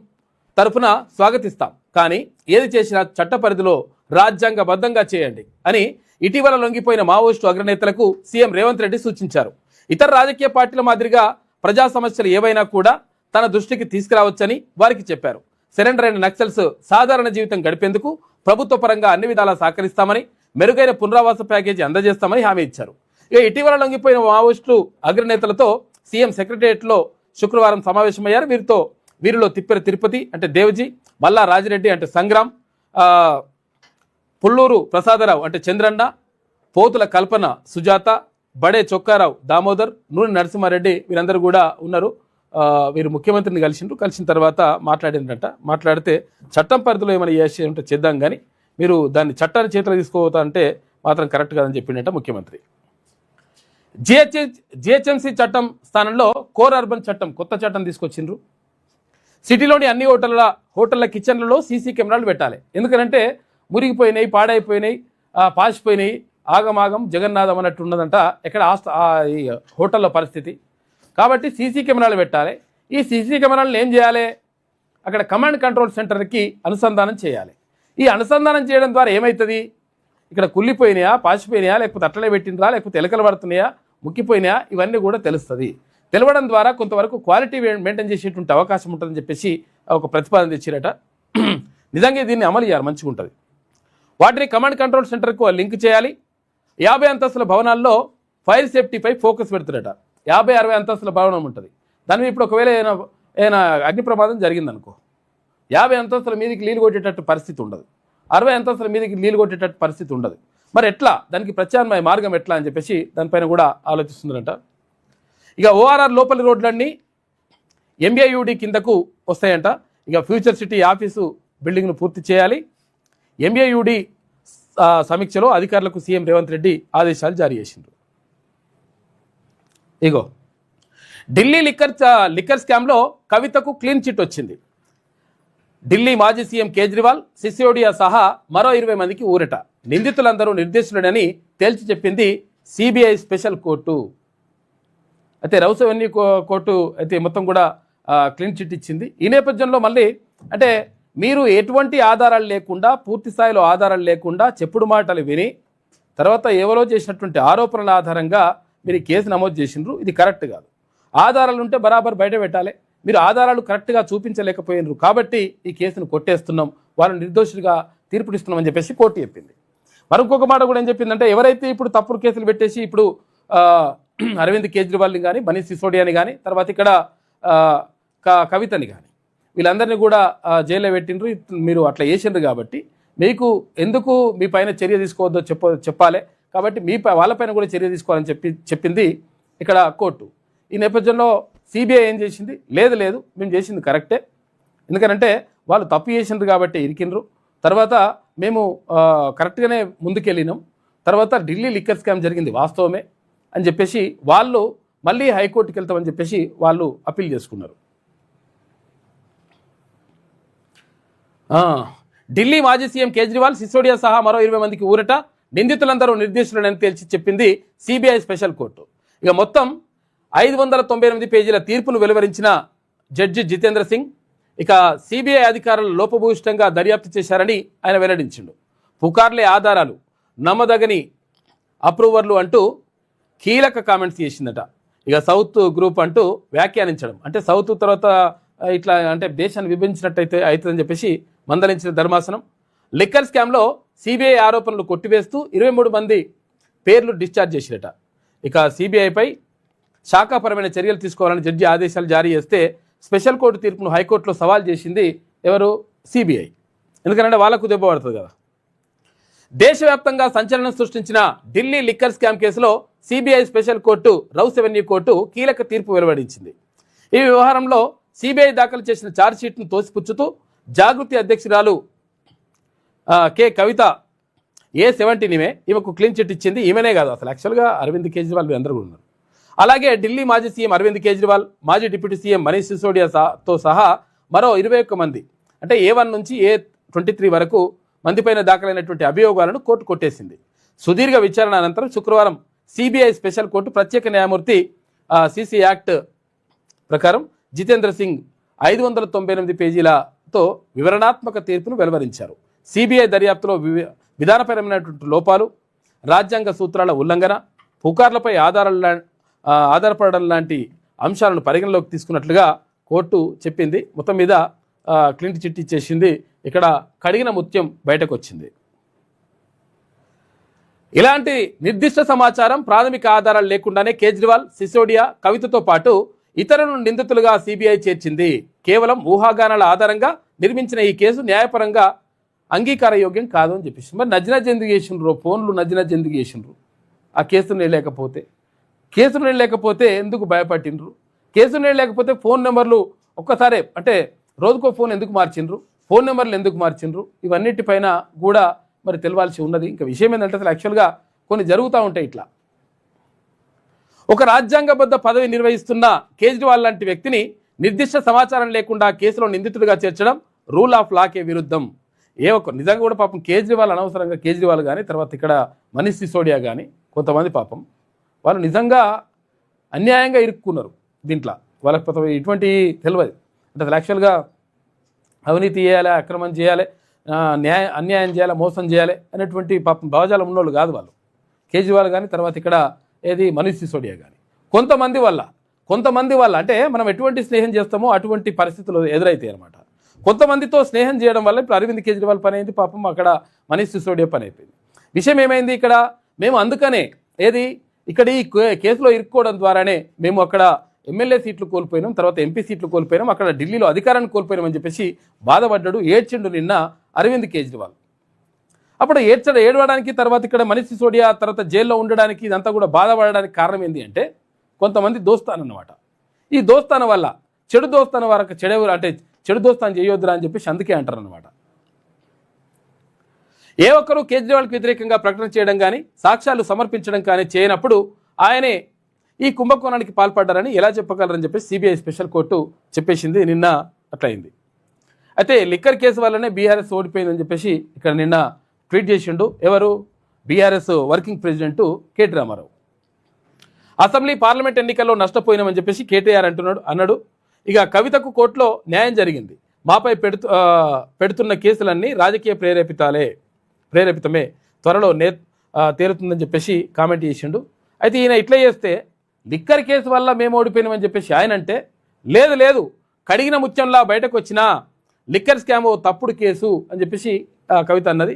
తరఫున స్వాగతిస్తాం, కానీ ఏది చేసినా చట్ట పరిధిలో రాజ్యాంగబద్ధంగా చేయండి అని ఇటీవల లొంగిపోయిన మావోయిస్టు అగ్రనేతలకు సీఎం రేవంత్ రెడ్డి సూచించారు. ఇతర రాజకీయ పార్టీల మాదిరిగా ప్రజా సమస్యలు ఏవైనా కూడా తన దృష్టికి తీసుకురావచ్చని వారికి చెప్పారు. సరెండర్ అయిన నక్సల్స్ సాధారణ జీవితం గడిపేందుకు ప్రభుత్వ పరంగా అన్ని విధాలా సహకరిస్తామని, మెరుగైన పునరావాస ప్యాకేజీ అందజేస్తామని హామీ ఇచ్చారు. ఇక ఇటీవల లొంగిపోయిన మావోయిస్టులు అగ్రనేతలతో సీఎం సెక్రటరియట్లో శుక్రవారం సమావేశమయ్యారు. వీరిలో తిప్పెర తిరుపతి అంటే దేవ్జీ, మల్లా రాజిరెడ్డి అంటే సంగ్రామ్, పుల్లూరు ప్రసాదరావు అంటే చంద్రన్న, పోతుల కల్పన సుజాత, బడే చొక్కారావు దామోదర్, నూనె నరసింహారెడ్డి వీరందరూ కూడా ఉన్నారు. వీరు ముఖ్యమంత్రిని కలిసిన తర్వాత మాట్లాడితే చట్టం పరిధిలో ఏమైనా చేసి ఉంటే చేద్దాం, కానీ మీరు దాన్ని చట్టాన్ని చేతిలో తీసుకోవతా అంటే మాత్రం కరెక్ట్ కాదని చెప్పిండట ముఖ్యమంత్రి. జిహెచ్ఎంసీ చట్టం స్థానంలో కోర్ అర్బన్ చట్టం కొత్త చట్టం తీసుకొచ్చిండ్రు. సిటీలోని అన్ని హోటళ్ల కిచెన్లలో సీసీ కెమెరాలు పెట్టాలి. ఎందుకంటే మురిగిపోయినాయి, పాడైపోయినాయి, పాసిపోయినాయి, ఆగమాగం జగన్నాథం అన్నట్టు ఉన్నదంట ఎక్కడ ఈ హోటళ్ళ పరిస్థితి. కాబట్టి సీసీ కెమెరాలు పెట్టాలి. ఈ సీసీ కెమెరాలను ఏం చేయాలి, అక్కడ కమాండ్ కంట్రోల్ సెంటర్కి అనుసంధానం చేయాలి. ఈ అనుసంధానం చేయడం ద్వారా ఏమవుతుంది, ఇక్కడ కుళ్ళిపోయినాయా, పాసిపోయినాయా, లేకపోతే అట్లనే పెట్టినరా, లేకపోతే ఎలకలు పడుతున్నాయా, ముక్కిపోయినాయా, ఇవన్నీ కూడా తెలుస్తుంది. తెలవడం ద్వారా కొంతవరకు క్వాలిటీ మెయింటైన్ చేసేటువంటి అవకాశం ఉంటుందని చెప్పేసి ఒక ప్రతిపాదన తెచ్చిరట. నిజంగా దీన్ని అమలు చేయాలి, మంచిగా ఉంటుంది. వాటిని కమాండ్ కంట్రోల్ సెంటర్కు లింక్ చేయాలి. 50 అంతస్తుల భవనాల్లో ఫైర్ సేఫ్టీపై ఫోకస్ పెడుతున్నట. 50-60 అంతస్తుల భవనం ఉంటుంది. దాని మీద ఇప్పుడు ఒకవేళ ఏదైనా అగ్ని ప్రమాదం జరిగిందనుకో, 50 అంతస్తుల మీదకి నీళ్ళు కొట్టేటట్టు పరిస్థితి ఉండదు, 60 అంతస్తుల మీదకి నీళ్ళు కొట్టేటట్టు పరిస్థితి ఉండదు. మరి ఎట్లా, దానికి ప్రత్యామ్నాయ మార్గం ఎట్లా అని చెప్పేసి దానిపైన కూడా ఆలోచిస్తుందంట. ఇక ఓఆర్ఆర్ లోపలి రోడ్లన్నీ ఎంఏయుడి కిందకు వస్తాయంట. ఇక ఫ్యూచర్ సిటీ ఆఫీసు బిల్డింగ్ను పూర్తి చేయాలి. ఎంఏయుడి సమీక్షలో అధికారులకు సీఎం రేవంత్ రెడ్డి ఆదేశాలు జారీ చేసిండ్రు. ఇగో ఢిల్లీ లిక్కర్ స్కామ్లో కవితకు క్లీన్ చిట్ వచ్చింది. ఢిల్లీ మాజీ సీఎం కేజ్రీవాల్, సిసోడియా సహా మరో 20 మందికి ఊరట. నిందితులందరూ నిర్దోషులేనని తేల్చి చెప్పింది సిబిఐ స్పెషల్ కోర్టు. అయితే రౌస్ అవెన్యూ కోర్టు అయితే మొత్తం కూడా క్లీన్ చిట్ ఇచ్చింది. ఈ నేపథ్యంలో మళ్ళీ అంటే మీరు ఎటువంటి ఆధారాలు లేకుండా, పూర్తి స్థాయిలో ఆధారాలు లేకుండా చెప్పుడు మాటలు విని తర్వాత ఎవరో చేసినటువంటి ఆరోపణల ఆధారంగా మీరు కేసు నమోదు చేసినారు. ఇది కరెక్ట్ కాదు. ఆధారాలు ఉంటే బరాబర్ బయట పెట్టాలి. మీరు ఆధారాలు కరెక్ట్గా చూపించలేకపోయినారు కాబట్టి ఈ కేసును కొట్టేస్తున్నాం, వాళ్ళు నిర్దోషులుగా తీర్పునిస్తున్నామని చెప్పేసి కోర్టు చెప్పింది. మరొక మాట కూడా ఏం చెప్పిందంటే, ఎవరైతే ఇప్పుడు తప్పుడు కేసులు పెట్టేసి ఇప్పుడు అరవింద్ కేజ్రీవాల్ని కానీ, మనీష్ సిసోడియాని కానీ, తర్వాత ఇక్కడ కవితని కానీ వీళ్ళందరినీ కూడా జైల్లో పెట్టిండ్రు. మీరు అట్లా చేసిండ్రు కాబట్టి మీకు ఎందుకు మీ పైన చర్య తీసుకోవద్దో చెప్పాలి, కాబట్టి వాళ్ళపైన కూడా చర్య తీసుకోవాలని చెప్పింది ఇక్కడ కోర్టు. ఈ నేపథ్యంలో సిబిఐ ఏం చేసింది, లేదు మేము చేసింది కరెక్టే, ఎందుకంటే వాళ్ళు తప్పు చేసిండ్రు కాబట్టి ఇరికిండ్రు, తర్వాత మేము కరెక్ట్గానే ముందుకెళ్ళినాం, తర్వాత ఢిల్లీ లిక్కర్ స్కామ్ జరిగింది వాస్తవమే అని చెప్పేసి వాళ్ళు మళ్ళీ హైకోర్టుకి వెళ్తామని చెప్పేసి వాళ్ళు అప్పీల్ చేసుకున్నారు. ఢిల్లీ మాజీ సీఎం కేజ్రీవాల్, సిసోడియా సహా మరో 20 మందికి ఊరట, నిందితులందరూ నిర్దోషులని తేల్చి చెప్పింది సిబిఐ స్పెషల్ కోర్టు. ఇక మొత్తం 598 పేజీల తీర్పును వెలువరించిన జడ్జి జితేంద్ర సింగ్ ఇక సిబిఐ అధికారులు లోపభూయిష్టంగా దర్యాప్తు చేశారని ఆయన వెల్లడించిండు. పుకార్లే ఆధారాలు, నమ్మదగని అప్రూవర్లు అంటూ కీలక కామెంట్స్ చేసిందట. ఇక సౌత్ గ్రూప్ అంటూ వ్యాఖ్యానించడం, అంటే సౌత్ తర్వాత ఇట్లా అంటే దేశాన్ని విభజించినట్టయితే అవుతుందని చెప్పేసి మందలించిన ధర్మాసనం. లిక్కర్ స్కామ్లో సిబిఐ ఆరోపణలు కొట్టివేస్తూ 23 మంది పేర్లు డిశ్చార్జ్ చేసిరట. ఇక సిబిఐపై శాఖాపరమైన చర్యలు తీసుకోవాలని జడ్జి ఆదేశాలు జారీ చేస్తే స్పెషల్ కోర్టు తీర్పును హైకోర్టులో సవాల్ చేసింది ఎవరు, సిబిఐ. ఎందుకంటే వాళ్ళకు దెబ్బ పడుతుంది కదా. దేశవ్యాప్తంగా సంచలనం సృష్టించిన ఢిల్లీ లిక్కర్ స్కామ్ కేసులో CBI special court Rouse Avenue court కీలక తీర్పు వెలువడించింది. ఈ వ్యవహారంలో సిబిఐ దాఖలు చేసిన ఛార్జ్షీట్ను తోసిపుచ్చుతూ జాగృతి అధ్యక్షురాలు కె కవిత A17 ఈమెకు క్లీన్ చిట్ ఇచ్చింది. ఈమెనే కాదు, అసలు యాక్చువల్గా అరవింద్ కేజ్రీవాల్ అందరూ కూడా ఉన్నారు. అలాగే ఢిల్లీ మాజీ సీఎం అరవింద్ కేజ్రీవాల్, మాజీ డిప్యూటీ సీఎం మనీష్ సిసోడియాతో సహా మరో 21 మంది, అంటే A1 నుంచి A23 వరకు మందిపైన దాఖలైనటువంటి అభియోగాలను కోర్టు కొట్టేసింది. సుదీర్ఘ విచారణ అనంతరం శుక్రవారం సిబిఐ స్పెషల్ కోర్టు ప్రత్యేక న్యాయమూర్తి సిసి యాక్ట్ ప్రకారం జితేంద్ర సింగ్ 598 పేజీలతో వివరణాత్మక తీర్పును వెలువరించారు. సిబిఐ దర్యాప్తులో విధానపరమైనటువంటి లోపాలు, రాజ్యాంగ సూత్రాల ఉల్లంఘన, పుకార్లపై ఆధారపడడం లాంటి అంశాలను పరిగణలోకి తీసుకున్నట్లుగా కోర్టు చెప్పింది. మొత్తం మీద క్లీన్ చిట్ ఇచ్చేసింది. ఇక్కడ కడిగిన ముత్యం బయటకు వచ్చింది. ఇలాంటి నిర్దిష్ట సమాచారం, ప్రాథమిక ఆధారాలు లేకుండానే కేజ్రీవాల్, సిసోడియా, కవితతో పాటు ఇతరులను నిందితులుగా సిబిఐ చేర్చింది. కేవలం ఊహాగానాల ఆధారంగా నిర్మించిన ఈ కేసు న్యాయపరంగా అంగీకారయోగ్యం కాదు అని చెప్పేసి. మరి నజ్జనజ్ ఎందుకు చేసిండ్రు, ఫోన్లు నజ్జనజ్ ఎందుకు చేసిండ్రు? ఆ కేసును లేకపోతే ఎందుకు భయపట్టిండ్రు? కేసును లేకపోతే ఫోన్ నెంబర్లు ఒక్కసారే అంటే రోజుకో ఫోన్ ఎందుకు మార్చిండ్రు, ఫోన్ నెంబర్లు ఎందుకు మార్చిండ్రు, ఇవన్నిటిపైన కూడా మరి తెలవాల్సి ఉన్నది. ఇంకా విషయం ఏంటంటే అసలు యాక్చువల్గా కొన్ని జరుగుతూ ఉంటాయి ఇట్లా. ఒక రాజ్యాంగబద్ధ పదవి నిర్వహిస్తున్న కేజ్రీవాల్ లాంటి వ్యక్తిని నిర్దిష్ట సమాచారం లేకుండా కేసులో నిందితుడిగా చేర్చడం రూల్ ఆఫ్ లాకే విరుద్ధం. నిజంగా కూడా పాపం కేజ్రీవాల్ అనవసరంగా, కేజ్రీవాల్ కానీ తర్వాత ఇక్కడ మనీష్ సిసోడియా కానీ కొంతమంది పాపం వాళ్ళు నిజంగా అన్యాయంగా ఇరుక్కున్నారు దీంట్లో. వాళ్ళకి ఇటువంటి తెలియదు అంటే అసలు యాక్చువల్గా అవినీతి చేయాలి, అక్రమం చేయాలి, అన్యాయం చేయాలి, మోసం చేయాలి అనేటువంటి పాపం భావజాలం ఉన్నోళ్ళు కాదు వాళ్ళు. కేజ్రీవాల్ కానీ తర్వాత ఇక్కడ మనీష్ సిసోడియా కానీ కొంతమంది వల్ల అంటే మనం ఎటువంటి స్నేహం చేస్తామో అటువంటి పరిస్థితులు ఎదురైతాయి అనమాట. కొంతమందితో స్నేహం చేయడం వల్ల ఇప్పుడు అరవింద్ కేజ్రీవాల్ పని అయింది, పాపం అక్కడ మనీష్ సిసోడియా పని అయిపోయింది. విషయం ఏమైంది ఇక్కడ, మేము అందుకనే ఇక్కడ ఈ కేసులో ఇరుక్కోవడం ద్వారానే మేము అక్కడ ఎమ్మెల్యే సీట్లు కోల్పోయినాం, తర్వాత ఎంపీ సీట్లు కోల్పోయినాం, అక్కడ ఢిల్లీలో అధికారాన్ని కోల్పోయినాం అని చెప్పేసి బాధపడ్డాడు, ఏడ్చిండు నిన్న అరవింద్ కేజ్రీవాల్. అప్పుడు ఏడవడానికి తర్వాత ఇక్కడ మనీష్ సిసోడియా తర్వాత జైల్లో ఉండడానికి ఇదంతా కూడా బాధపడడానికి కారణం ఏంటి అంటే కొంతమంది దోస్తానన్నమాట. ఈ దోస్తాన వల్ల చెడు దోస్తాన వరకు చెడు దోస్తాను చేయొద్దురా అని చెప్పేసి అందుకే అంటారనమాట. ఏ ఒక్కరూ కేజ్రీవాల్కి వ్యతిరేకంగా ప్రకటన చేయడం కానీ సాక్ష్యాలు సమర్పించడం కానీ చేయనప్పుడు ఆయనే ఈ కుంభకోణానికి పాల్పడ్డారని ఎలా చెప్పగలరని చెప్పేసి సిబిఐ స్పెషల్ కోర్టు చెప్పేసింది. నిన్న అట్లయింది. అయితే లిక్కర్ కేసు వల్లనే బీఆర్ఎస్ ఓడిపోయిందని చెప్పేసి ఇక్కడ నిన్న ట్వీట్ చేసిండు ఎవరు, BRS working president KT Ramarao. Assembly parliament ఎన్నికల్లో నష్టపోయినామని చెప్పేసి కేటీఆర్ అన్నాడు. ఇక కవితకు కోర్టులో న్యాయం జరిగింది, మాపై పెడుతున్న కేసులన్నీ రాజకీయ ప్రేరేపితమే, త్వరలో తేలుతుందని చెప్పేసి కామెంట్ చేసిండు. అయితే ఈయన ఇట్లా చేస్తే లిక్కర్ కేసు వల్ల మేము ఓడిపోయినామని చెప్పేసి ఆయన అంటే లేదు కడిగిన ముత్యంలా బయటకు వచ్చిన లిక్కర్ స్కామ్ తప్పుడు కేసు అని చెప్పేసి కవిత అన్నది.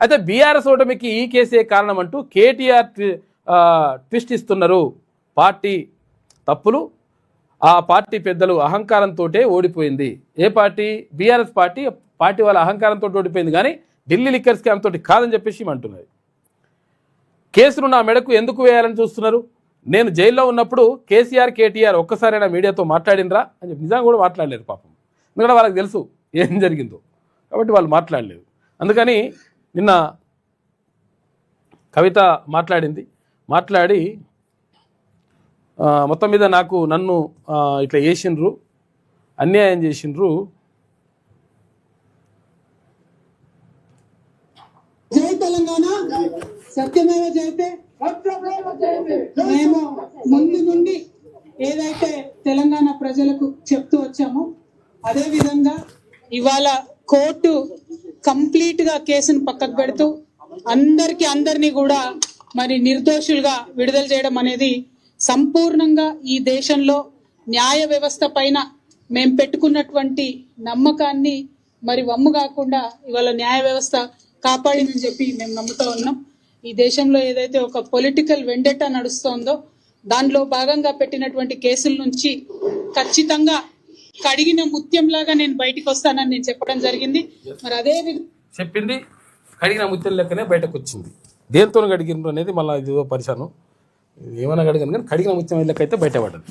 అయితే బీఆర్ఎస్ ఓటమికి ఈ కేసే కారణం అంటూ కేటీఆర్ ట్విస్ట్ ఇస్తున్నారు. పార్టీ తప్పులు, ఆ పార్టీ పెద్దలు అహంకారంతో ఓడిపోయింది. ఏ పార్టీ? BRS party. పార్టీ వాళ్ళ అహంకారంతో ఓడిపోయింది, కానీ ఢిల్లీ లిక్కర్ స్కామ్ తోటి కాదని చెప్పేసి అంటున్నది. కేసును నా మెడకు ఎందుకు వేయాలని చూస్తున్నారు? నేను జైల్లో ఉన్నప్పుడు కేసీఆర్ కేటీఆర్ ఒక్కసారైనా మీడియాతో మాట్లాడినరా అని చెప్పి నిజంగా కూడా మాట్లాడలేరు పాపం. ఎందుకంటే వాళ్ళకి తెలుసు ఏం జరిగిందో, కాబట్టి వాళ్ళు మాట్లాడలేదు. అందుకని నిన్న కవిత మాట్లాడి మొత్తం మీద నన్ను ఇట్లా చేసిండ్రు, అన్యాయం చేసిండ్రు. జై తెలంగాణ, సత్యమేవ జయతే. మేము ముందు నుండి ఏదైతే తెలంగాణ ప్రజలకు చెప్తూ వచ్చామో అదే విధంగా ఇవాళ కోర్టు కంప్లీట్ గా కేసును పక్కకు పెడుతూ అందరినీ కూడా మరి నిర్దోషులుగా విడుదల చేయడం అనేది సంపూర్ణంగా ఈ దేశంలో న్యాయ వ్యవస్థ పైన మేము పెట్టుకున్నటువంటి నమ్మకాన్ని మరి వమ్ము కాకుండా ఇవాళ న్యాయ వ్యవస్థ కాపాడిందని చెప్పి మేము నమ్ముతా ఉన్నాం. ఈ దేశంలో ఏదైతే ఒక పొలిటికల్ వెండెటా నడుస్తోందో దానిలో భాగంగా పెట్టినటువంటి కేసుల నుంచి ఖచ్చితంగా కడిగిన ముత్యంలాగా నేను బయటికి వస్తానని నేను చెప్పడం జరిగింది. మరి అదే చెప్పింది కడిగిన ముత్యం లెక్కనే బయటకు వచ్చింది. దేంతో కడిగిన అనేది మళ్ళీ ఇదిగో పరిశాను, ఏమైనా కడిగాను కానీ కడిగిన ముత్యం లెక్క అయితే బయటపడ్డది.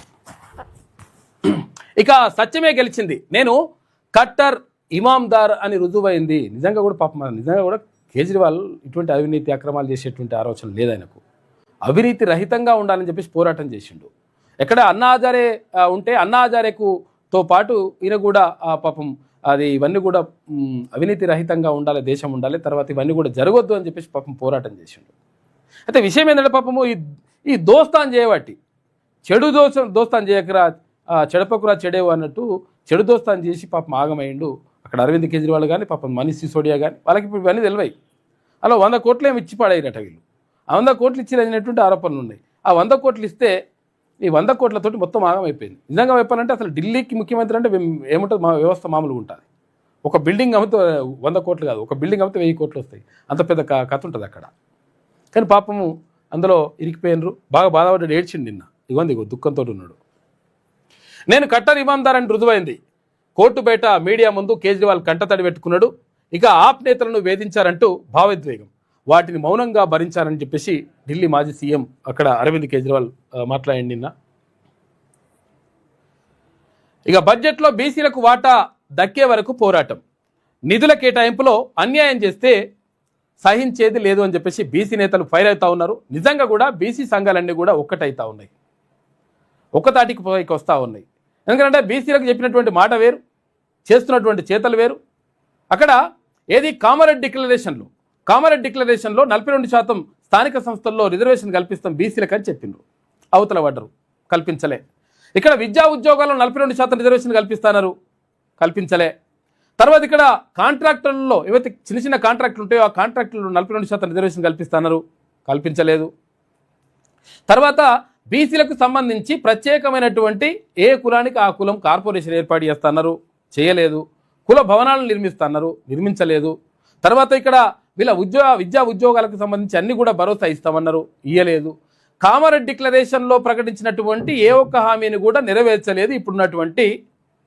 ఇక సత్యమే గెలిచింది, నేను కట్టర్ ఇమాందార్ అని రుజువైంది. నిజంగా కూడా పాపం, నిజంగా కూడా కేజ్రీవాల్ ఇటువంటి అవినీతి అక్రమాలు చేసేటువంటి ఆలోచన లేదు ఆయనకు. అవినీతి రహితంగా ఉండాలని చెప్పేసి పోరాటం చేసిండు. ఎక్కడ అన్నా హజారే ఉంటే అన్నా హజారేతో పాటు ఈయన కూడా పాపం అది ఇవన్నీ కూడా అవినీతి రహితంగా ఉండాలి, దేశం ఉండాలి, తర్వాత ఇవన్నీ కూడా జరగొద్దు అని చెప్పేసి పాపం పోరాటం చేసిండు. అయితే విషయం ఏంటంటే పాపము ఈ దోస్తాన్ చేయబట్టి చెడు దోస్తాన్ చేయకరా చెడపకురా చెడేవు అన్నట్టు చెడు దోస్తాన్ చేసి పాపం ఆగమైండు. అక్కడ అరవింద్ కేజ్రీవాల్ కానీ పాపం మనీష్ సిసోడియా కానీ వాళ్ళకి ఇప్పుడు ఇవన్నీ తెలివాయి. అలా 100 కోట్లు ఏమి ఇచ్చి పడాయిరట వీళ్ళు. ఆ 100 కోట్లు ఇచ్చినటువంటి ఆరోపణలు ఉన్నాయి. ఆ 100 కోట్లు ఇస్తే ఈ 100 కోట్లతోటి మొత్తం ఆగమైపోయింది. నిజంగా చెప్పాలంటే అసలు ఢిల్లీకి ముఖ్యమంత్రి అంటే ఏముంటుంది, మా వ్యవస్థ మామూలుగా ఉంటుంది. ఒక బిల్డింగ్ అమ్మితే 100 కోట్లు కాదు, ఒక బిల్డింగ్ అమ్మితే 1000 కోట్లు వస్తాయి. అంత పెద్ద కథ ఉంటుంది అక్కడ. కానీ పాపము అందులో ఇరికిపోయినరు, బాగా బాధపడ్డాడు, ఏడ్చిండు నిన్న. ఇగో దుఃఖంతో ఉన్నాడు. నేను కట్టర్ ఇమాందార్ అని రుజువైంది. కోర్టు బయట మీడియా ముందు కేజ్రీవాల్ కంటతడి పెట్టుకున్నాడు. ఇక ఆప్ నేతలను వేధించారంటూ భావోద్వేగం, వాటిని మౌనంగా భరించారని చెప్పేసి ఢిల్లీ మాజీ సీఎం అక్కడ అరవింద్ కేజ్రీవాల్ మాట్లాడండి నిన్న. ఇక బడ్జెట్లో బీసీలకు వాటా దక్కే వరకు పోరాటం, నిధుల కేటాయింపులో అన్యాయం చేస్తే సహించేది లేదు అని చెప్పేసి బీసీ నేతలు ఫైర్ అవుతా ఉన్నారు. నిజంగా కూడా బీసీ సంఘాలన్నీ కూడా ఒక్కటైతా ఉన్నాయి, ఒక్కతాటికి పైకి వస్తూ ఉన్నాయి. ఎందుకంటే బీసీలకు చెప్పినటువంటి మాట వేరు, చేస్తున్నటువంటి చేతలు వేరు. అక్కడ ఏది కామారెడ్డి డిక్లరేషన్లో 42% స్థానిక సంస్థల్లో రిజర్వేషన్ కల్పిస్తాం బీసీలకు అని చెప్పిండ్రు, అవతల పడ్డరు, కల్పించలే. ఇక్కడ విద్యా ఉద్యోగాల్లో 42% రిజర్వేషన్ కల్పించలే. తర్వాత ఇక్కడ కాంట్రాక్టర్లలో ఏవైతే చిన్న కాంట్రాక్టులు ఉంటాయో ఆ కాంట్రాక్టులలో 42% రిజర్వేషన్ కల్పించలేదు. తర్వాత బీసీలకు సంబంధించి ప్రత్యేకమైనటువంటి ఏ కులానికి ఆ కులం కార్పొరేషన్ ఏర్పాటు చేస్తున్నారు, చేయలేదు. కుల భవనాలను నిర్మించలేదు. తర్వాత ఇక్కడ వీళ్ళ విద్యా ఉద్యోగాలకు సంబంధించి అన్ని కూడా భరోసా ఇస్తామన్నారు, ఇయ్యలేదు. కామారెడ్డి డిక్లరేషన్లో ప్రకటించినటువంటి ఏ ఒక్క హామీని కూడా నెరవేర్చలేదు ఇప్పుడున్నటువంటి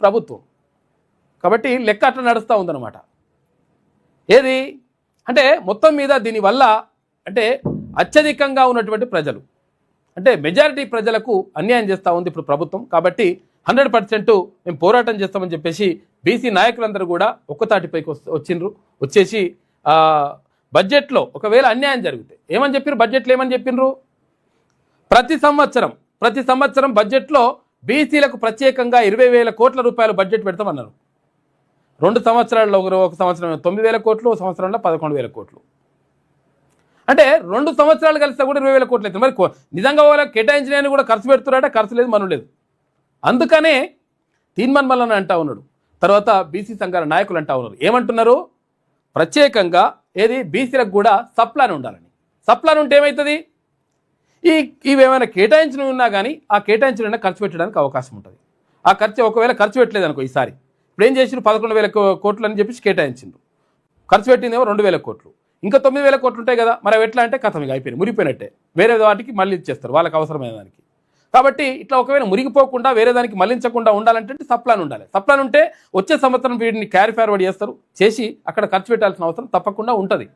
ప్రభుత్వం. కాబట్టి లెక్క అట్లా నడుస్తూ ఉందన్నమాట. ఏది అంటే మొత్తం మీద దీనివల్ల అంటే అత్యధికంగా ఉన్నటువంటి ప్రజలు అంటే మెజారిటీ ప్రజలకు అన్యాయం చేస్తూ ఉంది ఇప్పుడు ప్రభుత్వం. కాబట్టి 100% మేము పోరాటం చేస్తామని చెప్పేసి బీసీ నాయకులందరూ కూడా ఒక్కతాటిపైకి వచ్చేసి బడ్జెట్లో ఒకవేళ అన్యాయం జరిగితే ఏమని చెప్పారు, బడ్జెట్లో ఏమని చెప్పినారు, ప్రతి సంవత్సరం బడ్జెట్లో బీసీలకు ప్రత్యేకంగా 20,000 కోట్ల రూపాయలు బడ్జెట్ పెడతామన్నారు. 2 సంవత్సరాల్లో ఒక సంవత్సరం 9,000 కోట్లు, ఒక సంవత్సరంలో 11,000 కోట్లు. అంటే 2 సంవత్సరాలు కలిస్తే కూడా 20,000 కోట్లు అవుతుంది. మరి నిజంగా వాళ్ళకి కేటాయించినవి కూడా ఖర్చు పెడుతున్నారంటే ఖర్చు లేదు, మనం లేదు. అందుకనే తీన్మన్మల్లన్ అంటా ఉన్నాడు. తర్వాత బీసీ సంఘాల నాయకులు అంటా ఉన్నారు, ఏమంటున్నారు, ప్రత్యేకంగా ఏది బీసీలకు కూడా సప్లాన్ ఉండాలని. సప్లాన్ ఉంటే ఏమవుతుంది, ఇవేమైనా కేటాయించినవి ఉన్నా కానీ ఆ కేటాయించిన ఖర్చు పెట్టడానికి అవకాశం ఉంటుంది. ఆ ఖర్చు ఒకవేళ ఖర్చు పెట్టలేదు అనుకో ఈసారి ఇప్పుడు ఏం చేసిండ్రు 11,000 కోట్లు అని చెప్పేసి కేటాయించిండ్రు. ఖర్చు పెట్టిందేమో 2,000 కోట్లు, ఇంకా 9,000 కోట్లు ఉంటాయి కదా, మరి ఎట్లా అంటే కథం ఇక అయిపోయింది, మురిగిపోయినట్టే. వేరే వాటికి మళ్ళీ ఇచ్చేస్తారు వాళ్ళకి అవసరమైన దానికి. కాబట్టి ఇట్లా ఒకవేళ మురిగిపోకుండా వేరే దానికి మళ్లించకుండా ఉండాలంటే సప్లాన్ ఉండాలి. సప్లాన్ ఉంటే వచ్చే సంవత్సరం వీటిని క్యారీ ఫార్వర్డ్ చేస్తారు, చేసి అక్కడ ఖర్చు పెట్టాల్సిన అవసరం తప్పకుండా ఉంటుంది.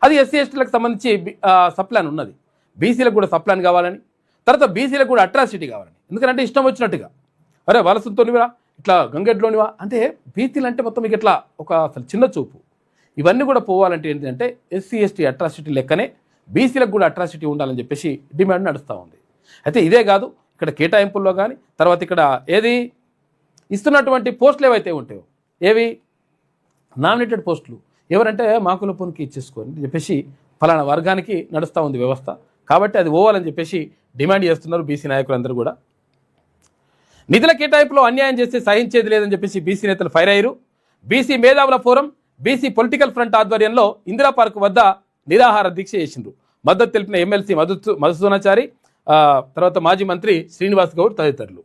అది ఎస్సీ ఎస్టీలకు సంబంధించి సప్లాన్ ఉన్నది. బీసీలకు కూడా సప్లాన్ కావాలని, తర్వాత బీసీలకు కూడా అట్రాసిటీ కావాలని. ఎందుకంటే ఇష్టం వచ్చినట్టుగా అరే వలసతోనివా ఇట్లా గంగెడ్లోనివా అంటే బీసీలు అంటే మొత్తం మీకు ఇట్లా ఒక అసలు చిన్న చూపు. ఇవన్నీ కూడా పోవాలంటే ఏంటంటే ఎస్సీ ఎస్టీ అట్రాసిటీ లెక్కనే బీసీలకు కూడా అట్రాసిటీ ఉండాలని చెప్పేసి డిమాండ్ నడుస్తూ ఉంది. అయితే ఇదే కాదు, ఇక్కడ కేటాయింపుల్లో కానీ తర్వాత ఇక్కడ ఏది ఇస్తున్నటువంటి పోస్టులు ఏవైతే ఉంటాయో ఏవి నామినేటెడ్ పోస్టులు ఎవరంటే మాకుల పొనికి ఇచ్చేసుకోని చెప్పేసి ఫలానా వర్గానికి నడుస్తూ ఉంది వ్యవస్థ. కాబట్టి అది పోవాలని చెప్పేసి డిమాండ్ చేస్తున్నారు బీసీ నాయకులందరూ కూడా. నిధుల కేటాయింపులో అన్యాయం చేస్తే సహించేది లేదని చెప్పేసి బీసీ నేతలు ఫైర్ అయ్యారు. బీసీ మేధావుల ఫోరం బీసీ పొలిటికల్ ఫ్రంట్ ఆధ్వర్యంలో ఇందిరా పార్క్ వద్ద నిరాహార దీక్ష చేసిండ్రు. మద్దతు తెలిపిన ఎమ్మెల్సీ మధుసూదనాచారి, తర్వాత మాజీ మంత్రి శ్రీనివాస్ గౌడ్ తదితరులు.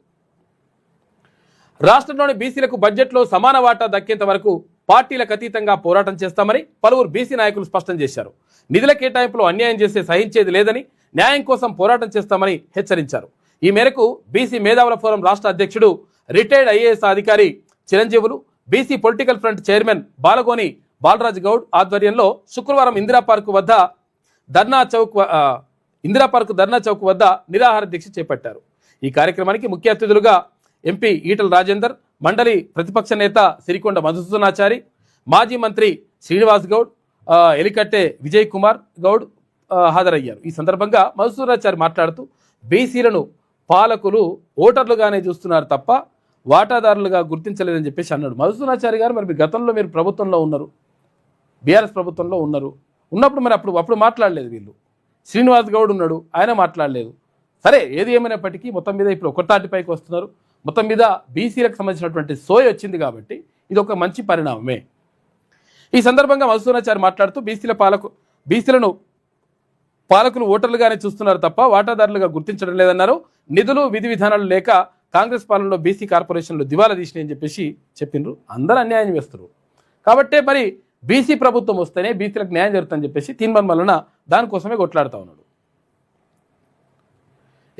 రాష్ట్రంలోని బీసీలకు బడ్జెట్లో సమాన వాటా దక్కేంత వరకు పార్టీలకు అతీతంగా పోరాటం చేస్తామని పలువురు బీసీ నాయకులు స్పష్టం చేశారు. నిధుల కేటాయింపులో అన్యాయం చేస్తే సహించేది లేదని, న్యాయం కోసం పోరాటం చేస్తామని హెచ్చరించారు. ఈ మేరకు బీసీ మేధావుల ఫోరం రాష్ట్ర అధ్యక్షుడు రిటైర్డ్ ఐఏఎస్ అధికారి Chiranjeevulu, BC political front chairman Balagoni Balaraj Goud ఆధ్వర్యంలో శుక్రవారం ఇందిరా పార్క్ ధర్నా చౌక్ వద్ద నిరాహార దీక్ష చేపట్టారు. ఈ కార్యక్రమానికి ముఖ్య అతిథులుగా ఎంపీ ఈటల రాజేందర్, మండలి ప్రతిపక్ష నేత సిరికొండ మధుసూదనాచారి, మాజీ మంత్రి శ్రీనివాస్ గౌడ్, ఎలికట్టె విజయ్ కుమార్ గౌడ్ హాజరయ్యారు. ఈ సందర్భంగా మధుసూదనాచారి మాట్లాడుతూ బీసీలను పాలకులు ఓటర్లుగానే చూస్తున్నారు తప్ప వాటాదారులుగా గుర్తించలేదని చెప్పేసి అన్నాడు. మధుసూదనాచారి గారు మరి గతంలో మీరు ప్రభుత్వంలో ఉన్నారు, బీఆర్ఎస్ ప్రభుత్వంలో ఉన్నప్పుడు మరి అప్పుడు మాట్లాడలేదు వీళ్ళు. శ్రీనివాస్ గౌడ్ ఉన్నాడు, ఆయన మాట్లాడలేదు. సరే ఏది ఏమైనప్పటికీ మొత్తం మీద ఇప్పుడు ఒక తాటిపైకి వస్తున్నారు. మొత్తం మీద బీసీలకు సంబంధించినటువంటి సోయ వచ్చింది కాబట్టి ఇది ఒక మంచి పరిణామమే. ఈ సందర్భంగా మధుసూదనాచారి మాట్లాడుతూ బీసీలను పాలకులు ఓటర్లుగానే చూస్తున్నారు తప్ప వాటాదారులుగా గుర్తించడం లేదన్నారు. నిధులు విధి విధానాలు లేక కాంగ్రెస్ పాలనలో బీసీ కార్పొరేషన్లు దివాలా తీసినాయని చెప్పేసి చెప్పిండ్రు. అందరూ అన్యాయం చేస్తారు కాబట్టే మరి బీసీ ప్రభుత్వం వస్తేనే బీసీలకు న్యాయం జరుగుతుందని చెప్పేసి తీర్మానం వలన దానికోసమే కొట్లాడుతూ ఉన్నాడు.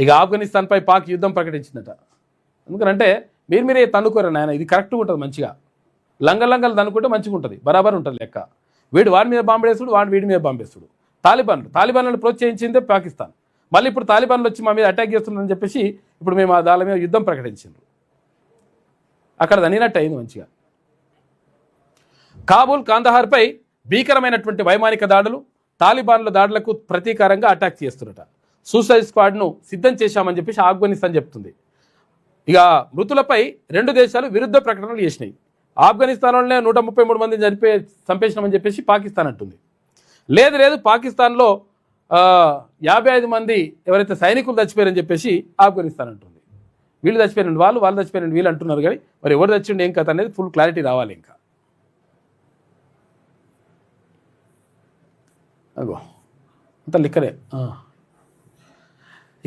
ఇక ఆఫ్ఘనిస్తాన్పై పాక్ యుద్ధం ప్రకటించిందట. ఎందుకంటే మీరే తన్నుకోరు నాయన, ఇది కరెక్ట్గా ఉంటుంది, మంచిగా లంగలు తన్నుకుంటే మంచిగా ఉంటుంది, బరాబర్ ఉంటుంది లెక్క. వీడు వాడి మీద బాంబేస్తుడు, వాడు వీడి మీద బాంబేస్తుడు. తాలిబాన్లను ప్రోత్సహించిందే పాకిస్తాన్. మళ్ళీ ఇప్పుడు తాలిబాన్లు వచ్చి మా మీద అటాక్ చేస్తున్నారని చెప్పేసి ఇప్పుడు మేము దాని మీద యుద్ధం ప్రకటించిండ్రు. అక్కడ దనినట్టు అయింది మంచిగా. కాబూల్, కాందహార్పై భీకరమైనటువంటి వైమానిక దాడులు, తాలిబాన్ల దాడులకు ప్రతీకారంగా అటాక్ చేస్తున్నట. సూసైడ్ స్క్వాడ్ను సిద్ధం చేశామని చెప్పేసి ఆఫ్ఘనిస్తాన్ చెప్తుంది. ఇక మృతులపై 2 దేశాలు విరుద్ధ ప్రకటనలు చేసినాయి. ఆఫ్ఘనిస్తాన్లోనే 133 మందిని చంపేసినామని చెప్పేసి పాకిస్తాన్ అంటుంది. లేదు పాకిస్తాన్లో 55 మంది ఎవరైతే సైనికులు చచ్చిపోయారని చెప్పేసి ఆఫ్ఘనిస్తాన్ అంటుంది. వీళ్ళు చచ్చిపోయినండి వాళ్ళు చచ్చిపోయినండి వీళ్ళు అంటున్నారు. కానీ మరి ఎవరు చచ్చిండి ఏం కథ అనేది ఫుల్ క్లారిటీ రావాలి. ఇంకా అగో అంత లిక్కరే.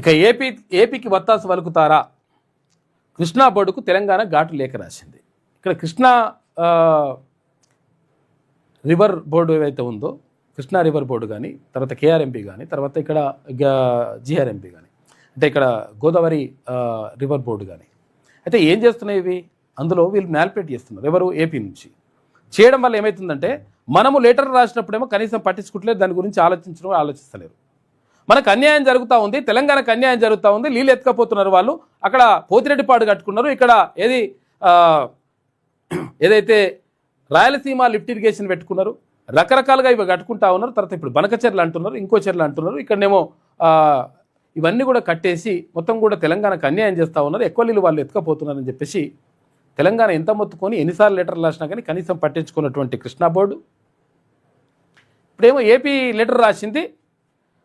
ఇక ఏపీకి వత్తాసు వలుకుతారా? కృష్ణా బోర్డుకు తెలంగాణ ఘాటు లేఖ రాసింది. ఇక్కడ కృష్ణా రివర్ బోర్డు ఏదైతే ఉందో, కృష్ణా రివర్ బోర్డు కానీ, తర్వాత కేఆర్ఎంపీ కానీ, తర్వాత ఇక్కడ జిఆర్ఎంపీ కానీ, అంటే ఇక్కడ గోదావరి రివర్ బోర్డు కానీ, అయితే ఏం చేస్తున్నాయి ఇవి? అందులో వీళ్ళు మ్యాల్పేట్ చేస్తున్నారు. ఎవరు? ఏపీ నుంచి చేయడం వల్ల ఏమవుతుందంటే మనము లెటర్ రాసినప్పుడేమో కనీసం పట్టించుకుంటలేదు, దాని గురించి ఆలోచిస్తలేరు. మనకు అన్యాయం జరుగుతూ ఉంది, తెలంగాణకు అన్యాయం జరుగుతూ ఉంది, నీళ్ళు ఎత్తుకపోతున్నారు వాళ్ళు. అక్కడ పోతిరెడ్డిపాడు కట్టుకున్నారు, ఇక్కడ ఏదైతే రాయలసీమ లిఫ్ట్ ఇరిగేషన్ పెట్టుకున్నారు, రకరకాలుగా ఇవి కట్టుకుంటా ఉన్నారు. తర్వాత ఇప్పుడు బనకచెర్లు అంటున్నారు, ఇంకో చెర్లు అంటున్నారు. ఇక్కడనేమో ఇవన్నీ కూడా కట్టేసి మొత్తం కూడా తెలంగాణకు అన్యాయం చేస్తూ ఉన్నారు. ఎక్కువ నీళ్ళు వాళ్ళు ఎత్తుకపోతున్నారని చెప్పేసి తెలంగాణ ఎంత మొత్తుకొని ఎన్నిసార్లు లెటర్లు రాసినా కానీ కనీసం పట్టించుకున్నటువంటి కృష్ణా బోర్డు ఇప్పుడేమో ఏపీ లెటర్ రాసింది,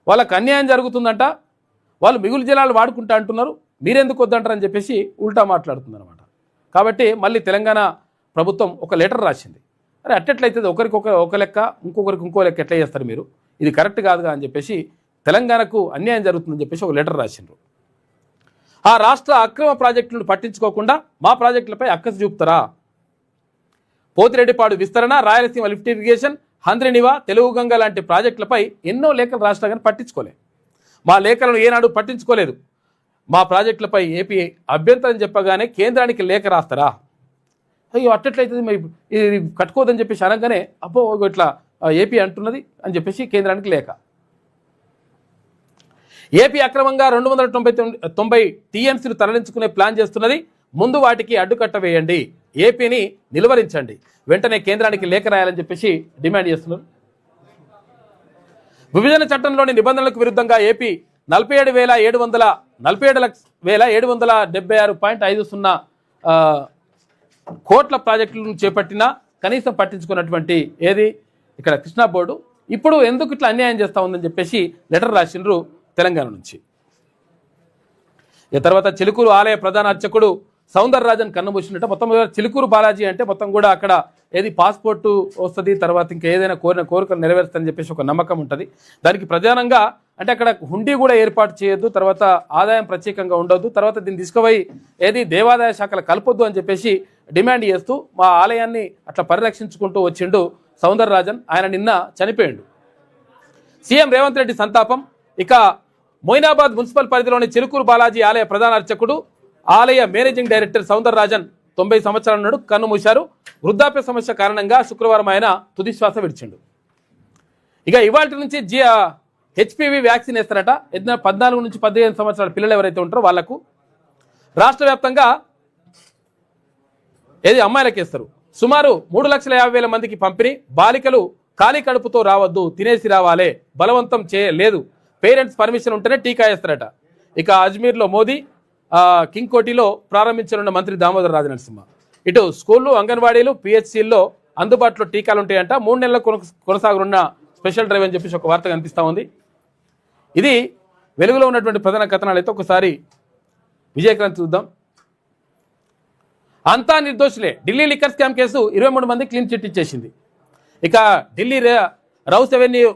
వాళ్ళకు అన్యాయం జరుగుతుందంట, వాళ్ళు మిగులు జలాలు వాడుకుంటా అంటున్నారు, మీరెందుకు వద్దంటారని చెప్పేసి ఉల్టా మాట్లాడుతుంది అనమాట. కాబట్టి మళ్ళీ తెలంగాణ ప్రభుత్వం ఒక లెటర్ రాసింది. అరే అట్టెట్లయితుంది, ఒకరికి ఒక లెక్క, ఇంకొకరికి ఇంకో లెక్క ఎట్లా చేస్తారు మీరు, ఇది కరెక్ట్ కాదుగా అని చెప్పేసి తెలంగాణకు అన్యాయం జరుగుతుందని చెప్పేసి ఒక లెటర్ రాసిండ్రు. ఆ రాష్ట్ర అక్రమ ప్రాజెక్టులను పట్టించుకోకుండా మా ప్రాజెక్టులపై అక్కసు చూపుతారా? పోతిరెడ్డిపాడు విస్తరణ, రాయలసీమ లిఫ్ట్ ఇరిగేషన్, హంద్రినివా, తెలుగు గంగ లాంటి ప్రాజెక్టులపై ఎన్నో లేఖలు రాష్ట్ర కానీ పట్టించుకోలేదు. మా లేఖలను ఏనాడు పట్టించుకోలేదు. మా ప్రాజెక్టులపై ఏపీ అభ్యంతరం చెప్పగానే కేంద్రానికి లేఖ రాస్తారా? అయ్యో అట్టట్లయితే మరి ఇది కట్టుకోదని చెప్పేసి అనగానే అబ్బో ఇట్లా ఏపీ అంటున్నది అని చెప్పేసి కేంద్రానికి లేఖ. ఏపీ అక్రమంగా 290 టీఎంసీలు తరలించుకునే ప్లాన్ చేస్తున్నది. ముందు వాటికి అడ్డుకట్ట వేయండి, ఏపీని నిలువరించండి, వెంటనే కేంద్రానికి లేఖ రాయాలని చెప్పేసి డిమాండ్ చేస్తున్నారు. విభజన చట్టంలోని నిబంధనలకు విరుద్ధంగా ఏపీ 47,776.50 కోట్ల ప్రాజెక్టులను చేపట్టినా కనీసం పట్టించుకున్నటువంటి ఏది ఇక్కడ కృష్ణా బోర్డు ఇప్పుడు ఎందుకు ఇట్లా అన్యాయం చేస్తూ ఉందని చెప్పేసి లెటర్ రాసిండ్రు తెలంగాణ నుంచి. ఇక తర్వాత చిలుకూరు ఆలయ ప్రధాన అర్చకుడు సౌందరరాజన్ కన్నుమూసినట్టు మొత్తం చిలుకూరు బాలాజీ అంటే మొత్తం కూడా అక్కడ ఏది పాస్పోర్టు వస్తుంది, తర్వాత ఇంకా ఏదైనా కోరికలు నెరవేరుస్తుందని చెప్పేసి ఒక నమ్మకం ఉంటుంది. దానికి ప్రధానంగా అంటే అక్కడ హుండీ కూడా ఏర్పాటు చేయొద్దు, తర్వాత ఆదాయం ప్రత్యేకంగా ఉండొద్దు, తర్వాత దీన్ని తీసుకుపోయి ఏది దేవాదాయ శాఖలు కలపొద్దు అని చెప్పేసి డిమాండ్ చేస్తూ మా ఆలయాన్ని అట్లా పరిరక్షించుకుంటూ వచ్చిండు సౌందరరాజన్. ఆయన నిన్న చనిపోయిండు. సీఎం రేవంత్ రెడ్డి సంతాపం. ఇక మొయినాబాద్ మున్సిపల్ పరిధిలోని చిలుకూరు బాలాజీ ఆలయ ప్రధాన అర్చకుడు, ఆలయ మేనేజింగ్ డైరెక్టర్ సౌందరరాజన్ 90 సంవత్సరాల నాడు కన్నుమూశారు. వృద్ధాప్య సమస్య కారణంగా శుక్రవారం ఆయన తుదిశ్వాస విడిచిండు. ఇక ఇవాళ నుంచి హెచ్పివి వ్యాక్సిన్ వేస్తారట. 14 నుంచి 15 సంవత్సరాల పిల్లలు ఎవరైతే ఉంటారో వాళ్లకు రాష్ట్ర వ్యాప్తంగా ఏది అమ్మాయిలకు వేస్తారు. సుమారు 3,50,000 మందికి పంపిణీ. బాలికలు ఖాళీ కడుపుతో రావద్దు, తినేసి రావాలే, బలవంతం చేయలేదు, పేరెంట్స్ పర్మిషన్ ఉంటేనే టీకా వేస్తారట. ఇక అజ్మీర్లో మోదీ, కింగ్ కోటిలో ప్రారంభించనున్న మంత్రి దామోదర్ రాజనరసింహ. ఇటు స్కూళ్ళు, అంగన్వాడీలు, పిహెచ్సిల్లో అందుబాటులో టీకాలు ఉంటాయంట. 3 నెలల కొనసాగనున్న స్పెషల్ డ్రైవ్ అని చెప్పేసి ఒక వార్త కనిపిస్తూ ఉంది. ఇది వెలుగులో ఉన్నటువంటి ప్రధాన కథనాలు. అయితే ఒకసారి విజయక్రాంతి చూద్దాం. అంతా నిర్దోషులే. ఢిల్లీ లిక్కర్ స్కామ్ కేసు 23 మంది క్లీన్ చిట్ ఇచ్చేసింది. ఇక ఢిల్లీ రౌస్ అవెన్యూ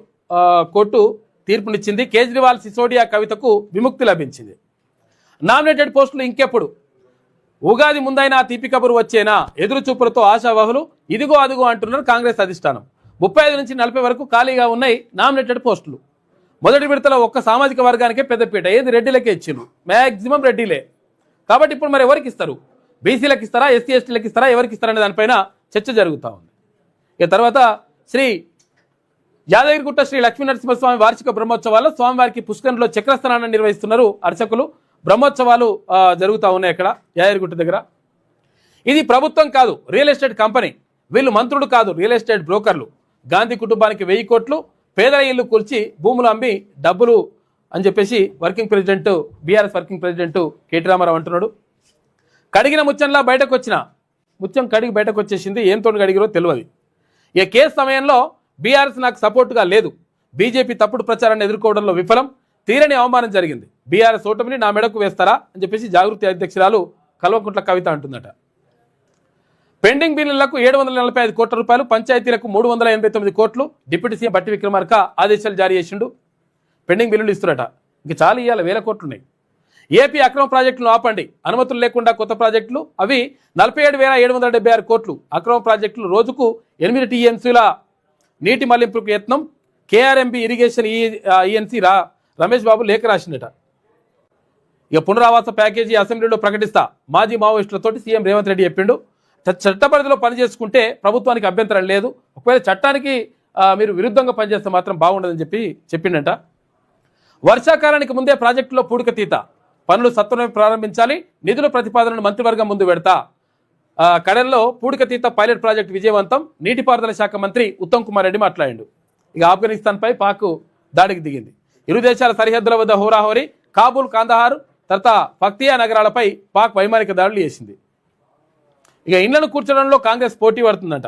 కోర్టు తీర్పునిచ్చింది. కేజ్రీవాల్, సిసోడియా కవితకు విముక్తి లభించింది. నామినేటెడ్ పోస్టులు ఇంకెప్పుడు? ఉగాది ముందైనా తీపి కబురు వచ్చేనా? ఎదురు చూపులతో ఆశావాహులు ఇదిగో అదిగో అంటున్నారు కాంగ్రెస్ అధిష్టానం. 35 నుంచి 40 వరకు ఖాళీగా ఉన్నాయి నామినేటెడ్ పోస్టులు. మొదటి విడతలో ఒక్క సామాజిక వర్గానికే పెద్దపీట. ఏది రెడ్డిలకే ఇచ్చిండ్రు, మ్యాక్సిమం రెడ్డిలే. కాబట్టి ఇప్పుడు మరి ఎవరికి ఇస్తారు? బీసీలకు ఇస్తారా, ఎస్సీ ఎస్టీలకు ఇస్తారా, ఎవరికి ఇస్తారనే దానిపైన చర్చ జరుగుతూ ఉంది. ఇక తర్వాత శ్రీ యాదగిరిగుట్ట శ్రీ లక్ష్మీనరసింహస్వామి వార్షిక బ్రహ్మోత్సవాల్లో స్వామివారికి పుష్కరంలో చక్రస్నానం నిర్వహిస్తున్నారు అర్చకులు. బ్రహ్మోత్సవాలు జరుగుతూ ఉన్నాయి అక్కడ యాదగిరిగుట్ట దగ్గర. ఇది ప్రభుత్వం కాదు, రియల్ ఎస్టేట్ కంపెనీ. వీళ్ళు మంత్రులు కాదు, రియల్ ఎస్టేట్ బ్రోకర్లు. గాంధీ కుటుంబానికి 1000 కోట్లు, పేదల ఇల్లు కూల్చి భూములు అమ్మి డబ్బులు అని చెప్పేసి BRS working president KT Ramarao అంటున్నాడు. కడిగిన ముత్యంలా బయటకు వచ్చిన ముత్యం కడిగి బయటకు వచ్చేసింది. ఏంతో కడిగిరో తెలియదు. ఈ కేసు సమయంలో బీఆర్ఎస్ నాకు సపోర్టుగా లేదు, బీజేపీ తప్పుడు ప్రచారాన్ని ఎదుర్కోవడంలో విఫలం, తీరని అవమానం జరిగింది, బీఆర్ఎస్ ఓటమిని నా మెడకు వేస్తారా అని చెప్పేసి జాగృతి అధ్యక్షురాలు కల్వకుంట్ల కవిత అంటుందట. పెండింగ్ బిల్లులకు 745 కోట్ల రూపాయలు, పంచాయతీలకు 389 కోట్లు. డిప్యూటీ సీఎం బట్టి విక్రమార్క ఆదేశాలు జారీ చేసిండు. పెండింగ్ బిల్లులు ఇస్తున్నట. ఇంక చాలా ఇవాళ 1000 కోట్లు ఉన్నాయి. ఏపీ అక్రమ ప్రాజెక్టులను ఆపండి, అనుమతులు లేకుండా కొత్త ప్రాజెక్టులు. అవి 47,776 కోట్లు. అక్రమ ప్రాజెక్టులు రోజుకు 8 టీఎంసీల నీటి మళ్లింపుకు యత్నం. KRMB irrigation ENC Ramesh Babu లేఖ రాసిందట. ఇక పునరావాస ప్యాకేజీ అసెంబ్లీలో ప్రకటిస్తా, మాజీ మావోయిస్టులతోటి సీఎం రేవంత్ రెడ్డి చెప్పిండు. చట్ట పరిధిలో పనిచేసుకుంటే ప్రభుత్వానికి అభ్యంతరం లేదు, ఒకవేళ చట్టానికి మీరు విరుద్ధంగా పనిచేస్తే మాత్రం బాగుండదని చెప్పిండట. వర్షాకాలానికి ముందే ప్రాజెక్టులో పూడికతీత, పనులు సత్వరమే ప్రారంభించాలి, నిధుల ప్రతిపాదనను మంత్రివర్గం ముందు పెడతా. కడెల్లో పూడికతీత పైలట్ ప్రాజెక్టు విజయవంతం. నీటిపారుదల శాఖ మంత్రి ఉత్తమ్ కుమార్ రెడ్డి మాట్లాడిండు. ఇక ఆఫ్ఘనిస్తాన్పై పాక్ దాడికి దిగింది. ఇరు దేశాల సరిహద్దుల వద్ద హోరాహోరీ. కాబూల్, కాందహార్ తర్వాత పక్తియా నగరాలపై పాక్ వైమానిక దాడులు చేసింది. ఇక ఇండ్లను కూర్చడంలో కాంగ్రెస్ పోటీ పడుతుందట.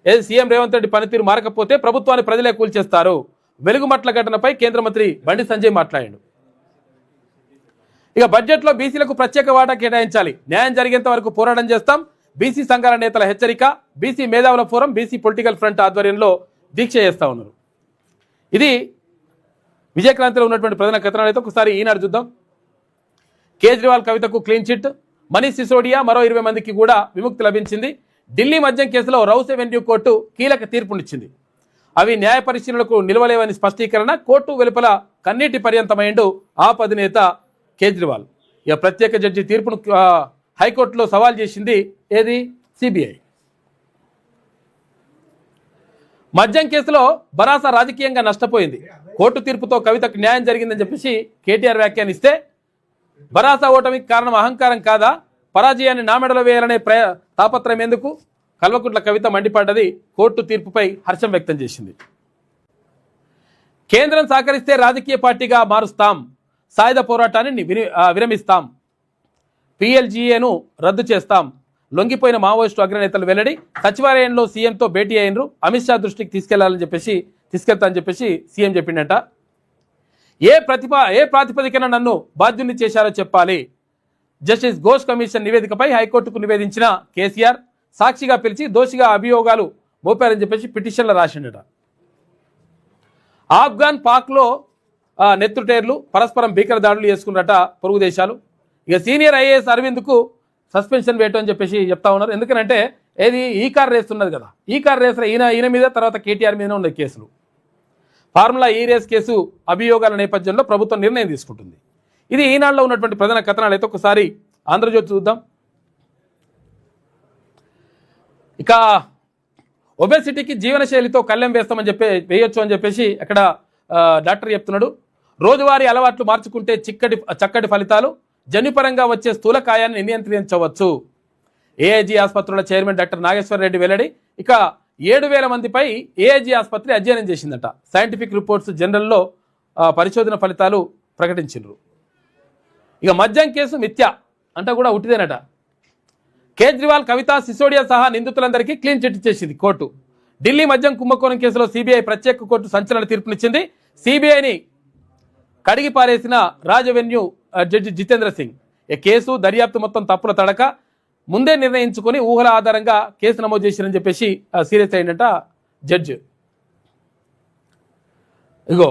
ఏది సీఎం రేవంత్ రెడ్డి పనితీరు మారకపోతే ప్రభుత్వాన్ని ప్రజలే కూల్చేస్తారు. వెలుగుమట్ల ఘటనపై కేంద్ర మంత్రి బండి సంజయ్ మాట్లాడాడు. ఇక బడ్జెట్లో బీసీలకు ప్రత్యేక వాటా కేటాయించాలి, న్యాయం జరిగేంత వరకు పోరాటం చేస్తాం. బీసీ సంఘాల నేతల హెచ్చరిక. బీసీ మేధావుల ఫోరం, బీసీ పొలిటికల్ ఫ్రంట్ ఆధ్వర్యంలో దీక్ష చేస్తా ఉన్నారు. ఇది విజయక్రాంతిలో ఉన్నటువంటి ప్రధాన కథనాలు. అయితే ఒకసారి ఈనాడు చూద్దాం. కేజ్రీవాల్ కవితకు క్లీన్ చిట్, మనీష్ సిసోడియా మరో 20 మందికి కూడా విముక్తి లభించింది. ఢిల్లీ మద్యం కేసులో రౌస్ ఎవెన్యూ కోర్టు కీలక తీర్పునిచ్చింది. అవి న్యాయ పరిశీలనకు నిలవలేవని స్పష్టీకరణ. కోర్టు వెలుపల కన్నీటి పర్యంతమైండు ఆప్ అధినేత కేజ్రీవాల్. ఇక ప్రత్యేక జడ్జి తీర్పును హైకోర్టులో సవాల్ చేసింది ఏది సిబిఐ. మద్యం కేసులో భరాస రాజకీయంగా నష్టపోయింది. కోర్టు తీర్పుతో కవితకు న్యాయం జరిగిందని చెప్పేసి కేటీఆర్ వ్యాఖ్యానిస్తే భరాస ఓటమికి కారణం అహంకారం కాదా, పరాజయాన్ని నామెడలో వేయాలనే తాపత్రయం ఎందుకు? కల్వకుంట్ల కవిత మండిపడ్డది. కోర్టు తీర్పుపై హర్షం వ్యక్తం చేసింది. కేంద్రం సహకరిస్తే రాజకీయ పార్టీగా మారుస్తాం, సాయుధ పోరాటాన్ని విరమిస్తాం, పిఎల్జీఏను రద్దు చేస్తాం, లొంగిపోయిన మావోయిస్టు అగ్రనేతలు వెల్లడి. సచివాలయంలో సీఎంతో భేటీ అయినరు. అమిత్ షా దృష్టికి తీసుకెళ్తానని చెప్పేసి సీఎం చెప్పిండట. ఏ ప్రాతిపదికన నన్ను బాధ్యుని చేశారో చెప్పాలి. జస్టిస్ ఘోష్ కమిషన్ నివేదికపై హైకోర్టుకు నివేదించిన కేసీఆర్ సాక్షిగా పిలిచి దోషిగా అభియోగాలు మోపారని చెప్పేసి పిటిషన్లు రాసిండట. ఆఫ్ఘన్ పాక్లో నెత్తుటేర్లు పరస్పరం భీకర దాడులు చేసుకున్నట పొరుగు దేశాలు. ఇక సీనియర్ ఐఏఎస్ అరవింద్కు సస్పెన్షన్ వేయటం అని చెప్పేసి చెప్తా ఉన్నారు. ఎందుకంటే ఏది ఈ కార్ రేస్ ఉన్నది కదా, ఈ కార్ రేస్లో ఈయన మీద తర్వాత కేటీఆర్ మీద ఉన్న కేసులు. ఫార్ములా ఈ రేస్ కేసు అభియోగాల నేపథ్యంలో ప్రభుత్వం నిర్ణయం తీసుకుంటుంది. ఇది ఈనాడులో ఉన్నటువంటి ప్రధాన కథనాలు. అయితే ఒకసారి ఆంధ్రజ్యోతి చూద్దాం. ఇక ఒబెసిటీకి జీవనశైలితో కళ్ళెం వేయొచ్చు అని చెప్పేసి అక్కడ డాక్టర్ చెప్తున్నాడు. రోజువారీ అలవాట్లు మార్చుకుంటే చక్కటి ఫలితాలు, జన్యుపరంగా వచ్చే స్థూలకాయాన్ని నియంత్రించవచ్చు. ఏఐజీ ఆసుపత్రుల చైర్మన్ డాక్టర్ నాగేశ్వర రెడ్డి వెల్లడి. ఇక 7,000 మందిపై ఏఐజీ ఆసుపత్రి అధ్యయనం చేసిందట. సైంటిఫిక్ రిపోర్ట్స్ జనరల్లో పరిశోధన ఫలితాలు ప్రకటించారు. ఇక మద్యం కేసు మిథ్య అంట కూడా ఉట్టిదేనట. కేజ్రీవాల్, కవిత, సిసోడియా సహా నిందితులందరికీ క్లీన్ చిట్ ఇచ్చేసింది కోర్టు. ఢిల్లీ మద్యం కుంభకోణం కేసులో సిబిఐ ప్రత్యేక కోర్టు సంచలన తీర్పునిచ్చింది. సిబిఐని కడిగి పారేసిన రాజ్ ఎవెన్యూ జడ్జి జితేంద్ర సింగ్. ఈ కేసు దర్యాప్తు మొత్తం తప్పుల తడక, ముందే నిర్ణయించుకొని ఊహల ఆధారంగా కేసు నమోదు చేసిరని చెప్పేసి సీరియస్ అయినట జడ్జి. ఇగో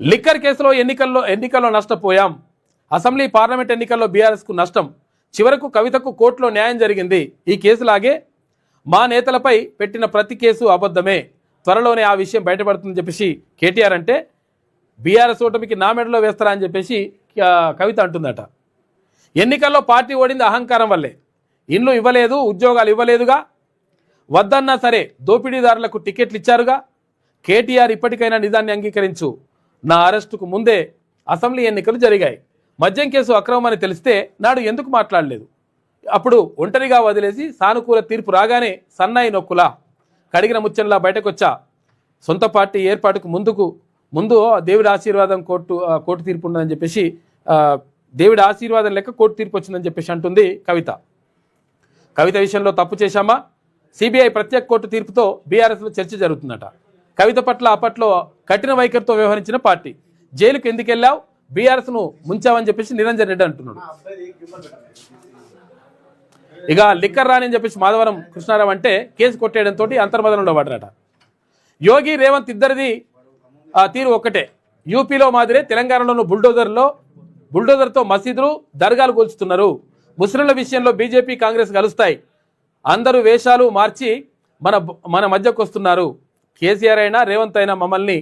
లిక్కర్ కేసులో ఎన్నికల్లో నష్టపోయాం. అసెంబ్లీ పార్లమెంట్ ఎన్నికల్లో బీఆర్ఎస్కు నష్టం. చివరకు కవితకు కోర్టులో న్యాయం జరిగింది. ఈ కేసులాగే మా నేతలపై పెట్టిన ప్రతి కేసు అబద్ధమే. త్వరలోనే ఆ విషయం బయటపడుతుందని చెప్పేసి కేటీఆర్ అంటే, బీఆర్ఎస్ ఓటమికి నా మెడలో వేస్తారా అని చెప్పేసి కవిత అంటుందట. ఎన్నికల్లో పార్టీ ఓడింది అహంకారం వల్లే. ఇండ్లు ఇవ్వలేదు, ఉద్యోగాలు ఇవ్వలేదుగా, వద్దన్నా సరే దోపిడీదారులకు టికెట్లు ఇచ్చారుగా. కేటీఆర్ ఇప్పటికైనా నిజాన్ని అంగీకరించు. నా అరెస్టుకు ముందే అసెంబ్లీ ఎన్నికలు జరిగాయి. మద్యం కేసు అక్రమమని తెలిస్తే నాడు ఎందుకు మాట్లాడలేదు? అప్పుడు ఒంటరిగా వదిలేసి సానుకూల తీర్పు రాగానే సన్నాయి నొక్కులా కడిగిన ముచ్చంలా బయటకొచ్చా. సొంత పార్టీ ఏర్పాటుకు ముందు దేవుడి ఆశీర్వాదం కోర్టు తీర్పు ఉన్నదని చెప్పేసి, దేవుడి ఆశీర్వాదం లెక్క కోర్టు తీర్పు వచ్చిందని చెప్పేసి అంటుంది కవిత. కవిత విషయంలో తప్పు చేశామా? సిబిఐ ప్రత్యేక కోర్టు తీర్పుతో బీఆర్ఎస్లో చర్చ జరుగుతుందట. కవిత పట్ల అప్పట్లో కఠిన వైఖరితో వ్యవహరించిన పార్టీ. జైలుకు ఎందుకు వెళ్ళావు, బీఆర్ఎస్ను ముంచావని చెప్పేసి నిరంజన్ రెడ్డి అంటున్నాడు. ఇక లిక్కర్ రాని అని చెప్పేసి మాధవరం కృష్ణారావు అంటే కేసు కొట్టేయడంతో అంతర్మదనంలో పడ్డారట. యోగి రేవంత్ ఇద్దరిది తీరు ఒక్కటే. యూపీలో మాదిరే తెలంగాణలోనూ బుల్డోజర్తో మసీదులు, దర్గాలు కూల్చుతున్నారు. ముస్లింల విషయంలో బీజేపీ, కాంగ్రెస్ కలుస్తాయి. అందరూ వేషాలు మార్చి మన మధ్యకు వస్తున్నారు. కేసీఆర్ అయినా రేవంత్ అయినా మమ్మల్ని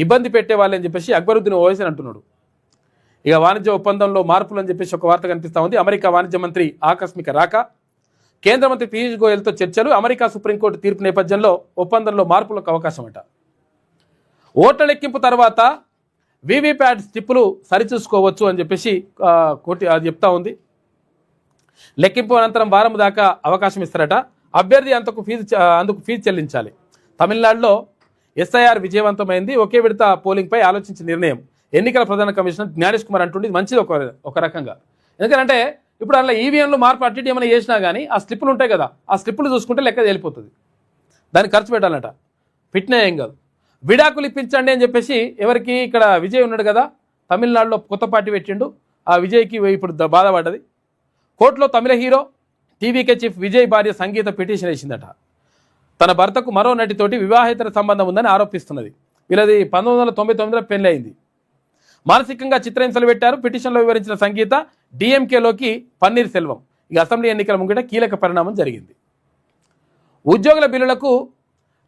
ఇబ్బంది పెట్టేవాళ్ళని చెప్పేసి అక్బరుద్దీన్ ఓవైసీ అంటున్నాడు. ఇక వాణిజ్య ఒప్పందంలో మార్పులు అని చెప్పేసి ఒక వార్త కనిపిస్తూ ఉంది. అమెరికా వాణిజ్య మంత్రి ఆకస్మిక రాక, కేంద్ర మంత్రి పీయూష్ గోయల్తో చర్చలు, అమెరికా సుప్రీంకోర్టు తీర్పు నేపథ్యంలో ఒప్పందంలో మార్పులకు అవకాశం అట. ఓట్ల లెక్కింపు తర్వాత వీవీప్యాట్ స్లిప్పులు సరిచూసుకోవచ్చు అని చెప్పేసి కోర్టు అది చెప్తా ఉంది. లెక్కింపు అనంతరం వారం దాకా అవకాశం ఇస్తారట. అభ్యర్థి అందుకు ఫీజు చెల్లించాలి. తమిళనాడులో ఎస్ఐఆర్ విజయవంతమైంది. ఒకే విడత పోలింగ్పై ఆలోచించిన నిర్ణయం. ఎన్నికల ప్రధాన కమిషనర్ జ్ఞానేష్ కుమార్ అంటుండే మంచిది ఒక రకంగా. ఎందుకంటే ఇప్పుడు అలా ఈవీఎంలు మార్పు అటు ఏమైనా చేసినా కానీ ఆ స్లిప్పులు ఉంటాయి కదా, ఆ స్లిప్పులు చూసుకుంటే లెక్క వెళ్ళిపోతుంది. దానికి ఖర్చు పెట్టాలట. ఫిట్నే ఏం కాదు. విడాకులు ఇప్పించండి అని చెప్పేసి ఎవరికి ఇక్కడ విజయ్ ఉన్నాడు కదా, తమిళనాడులో కొత్త పార్టీ పెట్టిండు. ఆ విజయ్కి ఇప్పుడు బాధపడ్డది. కోర్టులో తమిళ హీరో టీవీకే చీఫ్ విజయ్ భార్య సంగీత పిటిషన్ వేసిందట. తన భర్తకు మరో నటితోటి వివాహేతర సంబంధం ఉందని ఆరోపిస్తున్నది. వీళ్ళది 1999లో పెళ్లి అయింది. మానసికంగా చిత్రహింసలు పెట్టారు. పిటిషన్లో వివరించిన సంగీత డిఎంకేలోకి పన్నీర్ సెల్వం. ఇక అసెంబ్లీ ఎన్నికల ముంగిట కీలక పరిణామం జరిగింది. ఉద్యోగుల బిల్లులకు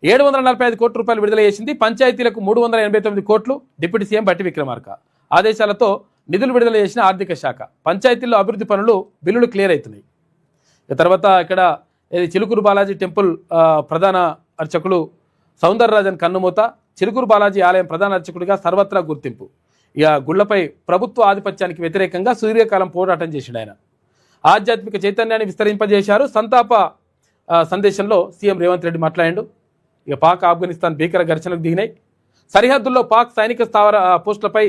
745 కోట్ల రూపాయలు విడుదల చేసింది. పంచాయతీలకు 389 కోట్లు. డిప్యూటీ సీఎం బట్టి విక్రమార్క ఆదేశాలతో నిధులు విడుదల చేసిన ఆర్థిక శాఖ. పంచాయతీల్లో అభివృద్ధి పనులు బిల్లులు క్లియర్ అవుతున్నాయి. తర్వాత ఇక్కడ చిలుకూరు బాలాజీ టెంపుల్ ప్రధాన అర్చకులు సౌందరరాజన్ కన్నుమూత. చిలుకూరు బాలాజీ ఆలయం ప్రధాన అర్చకుడిగా సర్వత్రా గుర్తింపు. ఇక గుళ్లపై ప్రభుత్వ ఆధిపత్యానికి వ్యతిరేకంగా సుదీర్ఘకాలం పోరాటం చేసిండు ఆయన. ఆధ్యాత్మిక చైతన్యాన్ని విస్తరింపజేశారు. సంతాప సందేశంలో సీఎం రేవంత్ రెడ్డి మాట్లాడాడు. ఇక పాక్ ఆఫ్ఘనిస్తాన్ భీకర ఘర్షణకు దిగినాయి. సరిహద్దుల్లో పాక్ సైనిక స్థావర పోస్టులపై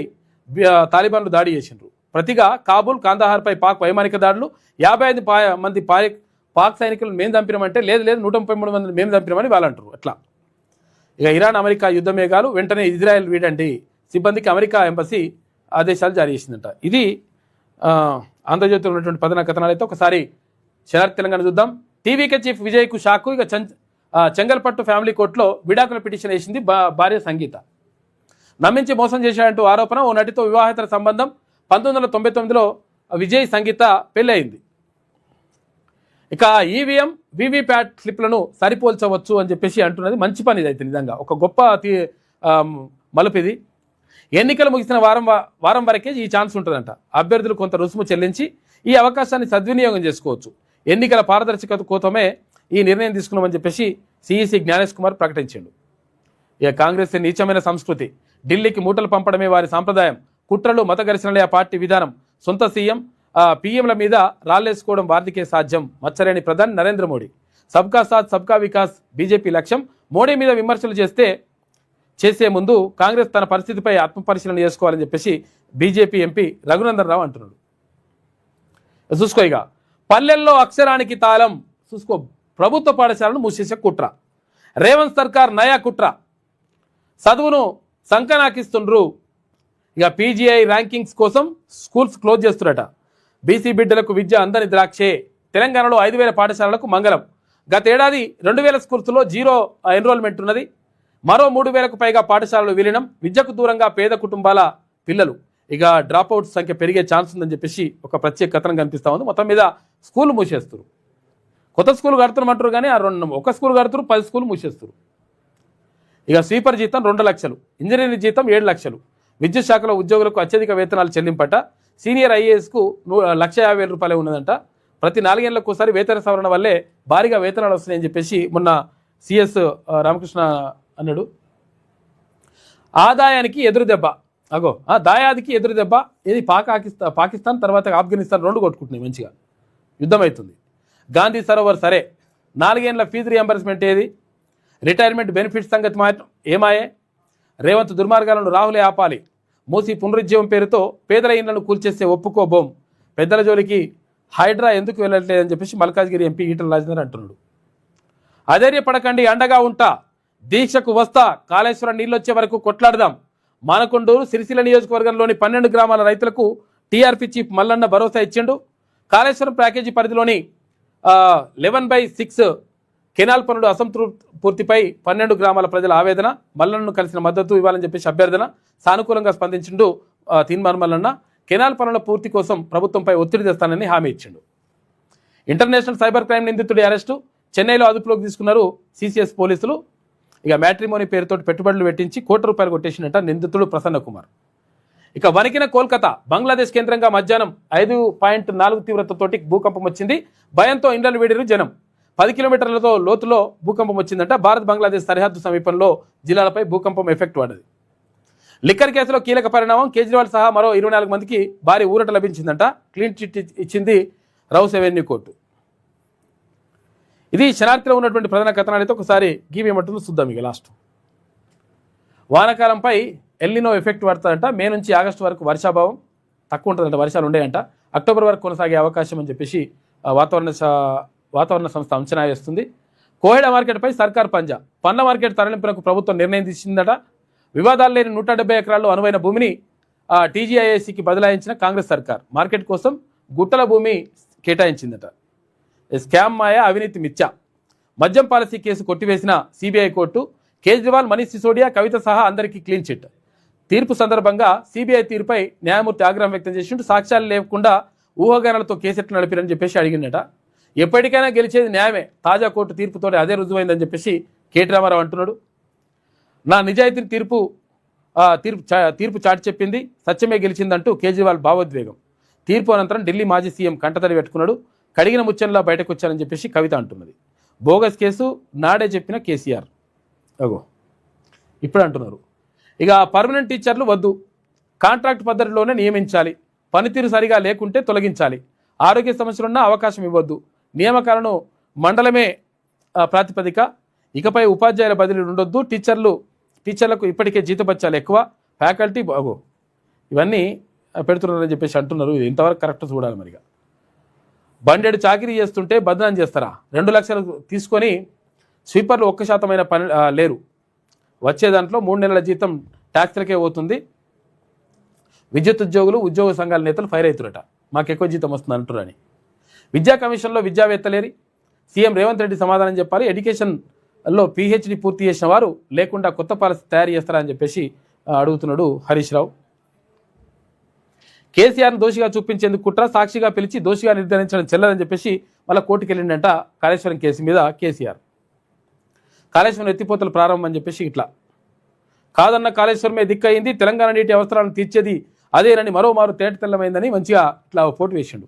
తాలిబాన్లు దాడి చేసిండ్రు. ప్రతిగా కాబూల్, కాందహార్పై పాక్ వైమానిక దాడులు. 55 మంది పాక్ సైనికులను మేము చంపినామంటే లేదు 133 మందిని మేము చంపినామని వాళ్ళు అంటారు. అట్లా ఇక ఇరాన్ అమెరికా యుద్ధ మేఘాలు. వెంటనే ఇజ్రాయెల్ వీడండి సిబ్బందికి అమెరికా ఎంబసీ ఆదేశాలు జారీ చేసిందంట. ఇది ఆంధ్రజ్యోతిలో ఉన్నటువంటి ప్రధాన కథనాలు. అయితే ఒకసారి శనార్థి తెలంగాణ చూద్దాం. టీవీకే చీఫ్ విజయ్కు షాకు. ఇక చెంగల్పట్టు ఫ్యామిలీ కోర్టులో విడాకుల పిటిషన్ వేసింది భార్య సంగీత. నమ్మించి మోసం చేశాడంటూ ఆరోపణ. ఓ నటితో వివాహేతర సంబంధం. 1999లో విజయ్ సంగీత పెళ్లి అయింది. ఇక ఈవీఎం వీవీప్యాట్ స్లిప్లను సరిపోల్చవచ్చు అని చెప్పేసి అంటున్నది. మంచి పని ఇది. అయితే నిజంగా ఒక గొప్ప మలుపు ఇది. ఎన్నికలు ముగిసిన వారం వరకే ఈ ఛాన్స్ ఉంటుందంట. అభ్యర్థులు కొంత రుసుము చెల్లించి ఈ అవకాశాన్ని సద్వినియోగం చేసుకోవచ్చు. ఎన్నికల పారదర్శకత కోసమే ఈ నిర్ణయం తీసుకున్నామని చెప్పేసి సిఈసి జ్ఞానేష్ కుమార్ ప్రకటించాడు. ఇక కాంగ్రెస్ నీచమైన సంస్కృతి. ఢిల్లీకి మూటలు పంపడమే వారి సాంప్రదాయం. కుట్రలు, మత ఘర్షణలే ఆ పార్టీ విధానం. సొంత సీఎం పీఎంల మీద రాళ్లేసుకోవడం వారికే సాధ్యం. మచ్చరేని ప్రధాని నరేంద్ర మోడీ. సబ్కా సాత్ సబ్కా వికాస్ బీజేపీ లక్ష్యం. మోడీ మీద విమర్శలు చేసే ముందు కాంగ్రెస్ తన పరిస్థితిపై ఆత్మపరిశీలన చేసుకోవాలని చెప్పేసి బీజేపీ ఎంపీ రఘునందన్ రావు అంటున్నాడు. చూసుకో, ఇక పల్లెల్లో అక్షరానికి తాళం. చూసుకో, ప్రభుత్వ పాఠశాలను మూసేసే కుట్ర. రేవంత్ సర్కార్ నయా కుట్ర. చదువును సంకనాకిస్తుండ్రు. ఇక పీజీఐ ర్యాంకింగ్స్ కోసం స్కూల్స్ క్లోజ్ చేస్తున్నట. బీసీ బిడ్డలకు విద్య అందని ద్రాక్షే. తెలంగాణలో 5,000 పాఠశాలలకు మంగళం. గతేడాది 2,000 స్కూల్స్లో జీరో ఎన్రోల్మెంట్ ఉన్నది. మరో 3,000కు పైగా పాఠశాలలు విలీనం. విద్యకు దూరంగా పేద కుటుంబాల పిల్లలు. ఇక డ్రాప్అవుట్స్ సంఖ్య పెరిగే ఛాన్స్ ఉందని చెప్పేసి ఒక ప్రత్యేక కథనం కనిపిస్తూ ఉంది. మొత్తం మీద స్కూల్ మూసేస్తారు. కొత్త స్కూల్ కడుతున్నామంటారు కానీ ఒక స్కూల్ కడుతున్నారు, 10 స్కూల్ మూసేస్తారు. ఇక స్వీపర్ జీతం 2 లక్షలు. ఇంజనీరింగ్ జీతం 7 లక్షలు. విద్యుత్ శాఖలో ఉద్యోగులకు అత్యధిక వేతనాలు చెల్లింపట. సీనియర్ ఐఏఎస్కు 1,50,000 రూపాయలే ఉన్నదంట. ప్రతి 4 ఏళ్లకు ఒకసారి వేతన సవరణ వల్లే భారీగా వేతనాలు వస్తున్నాయని చెప్పేసి మొన్న సిఎస్ రామకృష్ణ అన్నాడు. ఆదాయానికి ఎదురు దెబ్బ. దాయాదికి ఎదురు దెబ్బ. ఇది పాకిస్తాన్ తర్వాత ఆఫ్ఘనిస్తాన్ 2 కొట్టుకుంటున్నాయి. మంచిగా యుద్ధం అవుతుంది. గాంధీ సరోవర్ సరే. 4 ఏళ్ల ఫీజు రియంబర్స్మెంట్ ఏది? రిటైర్మెంట్ బెనిఫిట్స్ సంగతి ఏమాయే? రేవంత్ దుర్మార్గాలను రాహులే ఆపాలి. మూసి పునరుజ్జీవం పేరుతో పేదల ఇళ్లను కూల్చేస్తే ఒప్పుకోబోం. పెద్దల జోలికి హైడ్రా ఎందుకు వెళ్ళట్లేదని చెప్పేసి మల్కాజ్గిరి ఎంపీ ఈటల రాజేందర్ అంటున్నాడు. అధైర్యపడకండి, అండగా ఉంటా. దీక్షకు వస్తా. కాళేశ్వరం నీళ్ళొచ్చే వరకు కొట్లాడదాం. మానకొండూరు సిరిసిల్ల నియోజకవర్గంలోని 12 గ్రామాల రైతులకు టీఆర్పీ చీఫ్ మల్లన్న భరోసా ఇచ్చిండు. కాళేశ్వరం ప్యాకేజీ పరిధిలోని 11/6 కెనాల్ పనులు అసంపూర్తిపై 12 గ్రామాల ప్రజల ఆవేదన. మల్లన్నను కలిసిన మద్దతు ఇవ్వాలని చెప్పేసి అభ్యర్థన. సానుకూలంగా స్పందించిండు తీన్మార్ మల్లన్న. కెనాల్ పనుల పూర్తి కోసం ప్రభుత్వంపై ఒత్తిడి తెస్తానని హామీ ఇచ్చిండు. ఇంటర్నేషనల్ సైబర్ క్రైమ్ నిందితుడి అరెస్టు. చెన్నైలో అదుపులోకి తీసుకున్నారు సిసిఎస్ పోలీసులు. ఇక మ్యాట్రిమోనీ పేరుతో పెట్టుబడులు పెట్టించి ₹1 కోటి కొట్టేసినట్ట నిందితుడు ప్రసన్న కుమార్. ఇక వణికిన కోల్కతా. బంగ్లాదేశ్ కేంద్రంగా మధ్యాహ్నం 5.4 తీవ్రతతోటి భూకంపం వచ్చింది. భయంతో ఇండ్లను వీడిరు జనం. 10 కిలోమీటర్లతో లోతులో భూకంపం వచ్చిందంట. భారత్ బంగ్లాదేశ్ సరిహద్దు సమీపంలో జిల్లాలపై భూకంపం ఎఫెక్ట్ పడ్డది. లిక్కర్ కేసులో కీలక పరిణామం. కేజ్రీవాల్ సహా మరో 24 మందికి భారీ ఊరట లభించిందంట. క్లీన్ చిట్ ఇచ్చింది రౌస్ ఎవెన్యూ కోర్టు. ఇది శనార్థిలో ఉన్నటువంటి ప్రధాన కథనాలు. అయితే ఒకసారి గీవేమంటుందో చూద్దాం. ఇక లాస్ట్ వానాకాలంపై ఎల్నినో ఎఫెక్ట్ పడుతుందంట. మే నుంచి ఆగస్టు వరకు వర్షాభావం తక్కువ ఉంటుందంట. వర్షాలు ఉండేయంట. అక్టోబర్ వరకు కొనసాగే అవకాశం అని చెప్పేసి వాతావరణ సంస్థ అంచనా వేస్తుంది. కోహెడ మార్కెట్పై సర్కార్ పంజా. పండ్ల మార్కెట్ తరలింపునకు ప్రభుత్వం నిర్ణయం తీసుకుందట. వివాదాలు లేని 170 ఎకరాల్లో అనువైన భూమిని టీజీఐఐసికి బదలాయించిన కాంగ్రెస్ సర్కార్ మార్కెట్ కోసం గుట్టల భూమి కేటాయించిందట. స్కామ్ మాయ, అవినీతి మిథ్య. మద్యం పాలసీ కేసు కొట్టివేసిన సిబిఐ కోర్టు. కేజ్రీవాల్, మనీష్ సిసోడియా, కవిత సహా అందరికీ క్లీన్ చిట్. తీర్పు సందర్భంగా సిబిఐ తీరుపై న్యాయమూర్తి ఆగ్రహం వ్యక్తం చేసిండు. సాక్ష్యాలు లేకుండా ఊహాగానాలతో కేసెట్లు నడిపిరని చెప్పేసి అడిగిందట. ఎప్పటికైనా గెలిచేది న్యాయమే, తాజా కోర్టు తీర్పుతో అదే రుజువైందని చెప్పేసి కేటీ రామారావు అంటున్నాడు. నా నిజాయితీ తీర్పు చాటి చెప్పింది, సత్యమే గెలిచిందంటూ కేజ్రీవాల్ భావోద్వేగం. తీర్పు అనంతరం ఢిల్లీ మాజీ సీఎం కంటతడి పెట్టుకున్నాడు. కడిగిన ముచ్చంలా బయటకు వచ్చారని చెప్పేసి కవిత అంటున్నది. బోగస్ కేసు నాడే చెప్పిన కేసీఆర్ అగో ఇప్పుడు అంటున్నారు. ఇక పర్మనెంట్ టీచర్లు వద్దు, కాంట్రాక్ట్ పద్ధతిలోనే నియమించాలి, పనితీరు సరిగా లేకుంటే తొలగించాలి, ఆరోగ్య సమస్యలున్నా అవకాశం ఇవ్వద్దు, నియామకాలను మండలమే ప్రాతిపదిక, ఇకపై ఉపాధ్యాయుల బదిలీలు ఉండొద్దు, టీచర్లకు ఇప్పటికే జీతభత్యాలు ఎక్కువ, ఫ్యాకల్టీ బాగో ఇవన్నీ పెడుతున్నారని చెప్పేసి అంటున్నారు. ఇది ఇంతవరకు కరెక్ట్ చూడాలి. మరిగా బండెడు చాకిరీ చేస్తుంటే బదనాం చేస్తారా? 2 లక్షలు తీసుకొని స్వీపర్లు 1% పని లేరు, వచ్చే దాంట్లో 3 నెలల జీతం ట్యాక్స్లకే పోతుంది. విద్యుత్ ఉద్యోగులు ఉద్యోగ సంఘాల నేతలు ఫైర్ అవుతురట, మాకు ఎక్కువ జీతం వస్తుంది అంటున్నారని. విద్యా కమిషన్లో విద్యావేత్తలేరి, సీఎం రేవంత్ రెడ్డి సమాధానం చెప్పాలి. ఎడ్యుకేషన్లో PhD పూర్తి చేసిన వారు లేకుండా కొత్త పాలసీ తయారు చేస్తారా అని చెప్పేసి అడుగుతున్నాడు హరీష్ రావు. కేసీఆర్ను దోషిగా చూపించేందుకు కుట్ర, సాక్షిగా పిలిచి దోషిగా నిర్ధారించడం చెల్లదని చెప్పేసి మళ్ళీ కోర్టుకు వెళ్ళిండంట కాళేశ్వరం కేసు మీద కేసీఆర్. కాళేశ్వరం ఎత్తిపోతల ప్రారంభం అని చెప్పేసి ఇట్లా కాదన్న కాళేశ్వరమే దిక్కయింది, తెలంగాణ నీటి అవసరాలను తీర్చేది అదేనని మరోమారు తేటతెల్లమైందని మంచిగా ఇట్లా పోటు వేసిండు.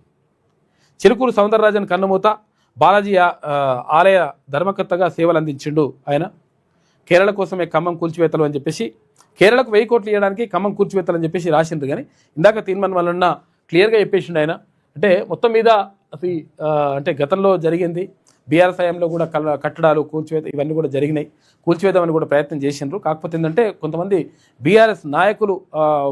చిలుకూరు సౌందరరాజన్ కన్నుమూత, బాలాజీ ఆలయ ధర్మకర్తగా సేవలు అందించిండు ఆయన. కేరళ కోసమే ఖమ్మం కూల్చివేతలు అని చెప్పేసి, కేరళకు 1000 కోట్లు ఇవ్వడానికి ఖమ్మం కూల్చివేతలు అని చెప్పేసి రాసిండ్రు. కానీ ఇందాక తీర్మానం వలన క్లియర్గా చెప్పేసిండు ఆయన. అంటే మొత్తం మీద అది అంటే గతంలో జరిగింది, బీఆర్ఎస్ హయాంలో కూడా కట్టడాలు కూల్చివేత ఇవన్నీ కూడా జరిగినాయి, కూల్చివేద్దామని కూడా ప్రయత్నం చేసిండ్రు. కాకపోతే ఏంటంటే కొంతమంది బీఆర్ఎస్ నాయకులు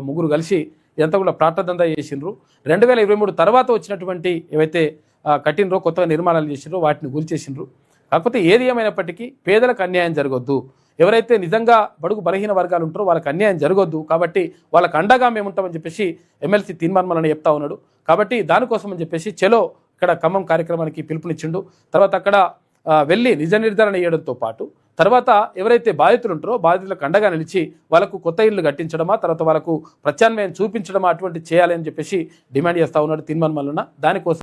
3 కలిసి ఇదంతా కూడా ప్రాటదందా చేసిండ్రు. 2023 తర్వాత వచ్చినటువంటి ఏవైతే కట్టినరో, కొత్తగా నిర్మాణాలు చేసిండ్రో వాటిని కూల్చేసిండ్రు. కాకపోతే ఏది ఏమైనప్పటికీ పేదలకు అన్యాయం జరగొద్దు, ఎవరైతే నిజంగా బడుగు బలహీన వర్గాలు ఉంటారో వాళ్ళకి అన్యాయం జరగొద్దు, కాబట్టి వాళ్ళకి అండగా మేము ఉంటామని చెప్పేసి ఎమ్మెల్సీ తీర్మానం చెప్తా ఉన్నాడు. కాబట్టి దానికోసం అని చెప్పేసి చలో ఇక్కడ ఖమ్మం కార్యక్రమానికి పిలుపునిచ్చిండు. తర్వాత అక్కడ వెళ్ళి నిజ నిర్ధారణ చేయడంతో పాటు తర్వాత ఎవరైతే బాధితులు ఉంటారో బాధితులకు అండగా నిలిచి వాళ్ళకు కొత్త ఇళ్ళు కట్టించడమా, తర్వాత వాళ్ళకు ప్రత్యామ్నాయం చూపించడమా అటువంటి చేయాలని చెప్పేసి డిమాండ్ చేస్తూ ఉన్నాడు తీర్మానం వలన. దానికోసం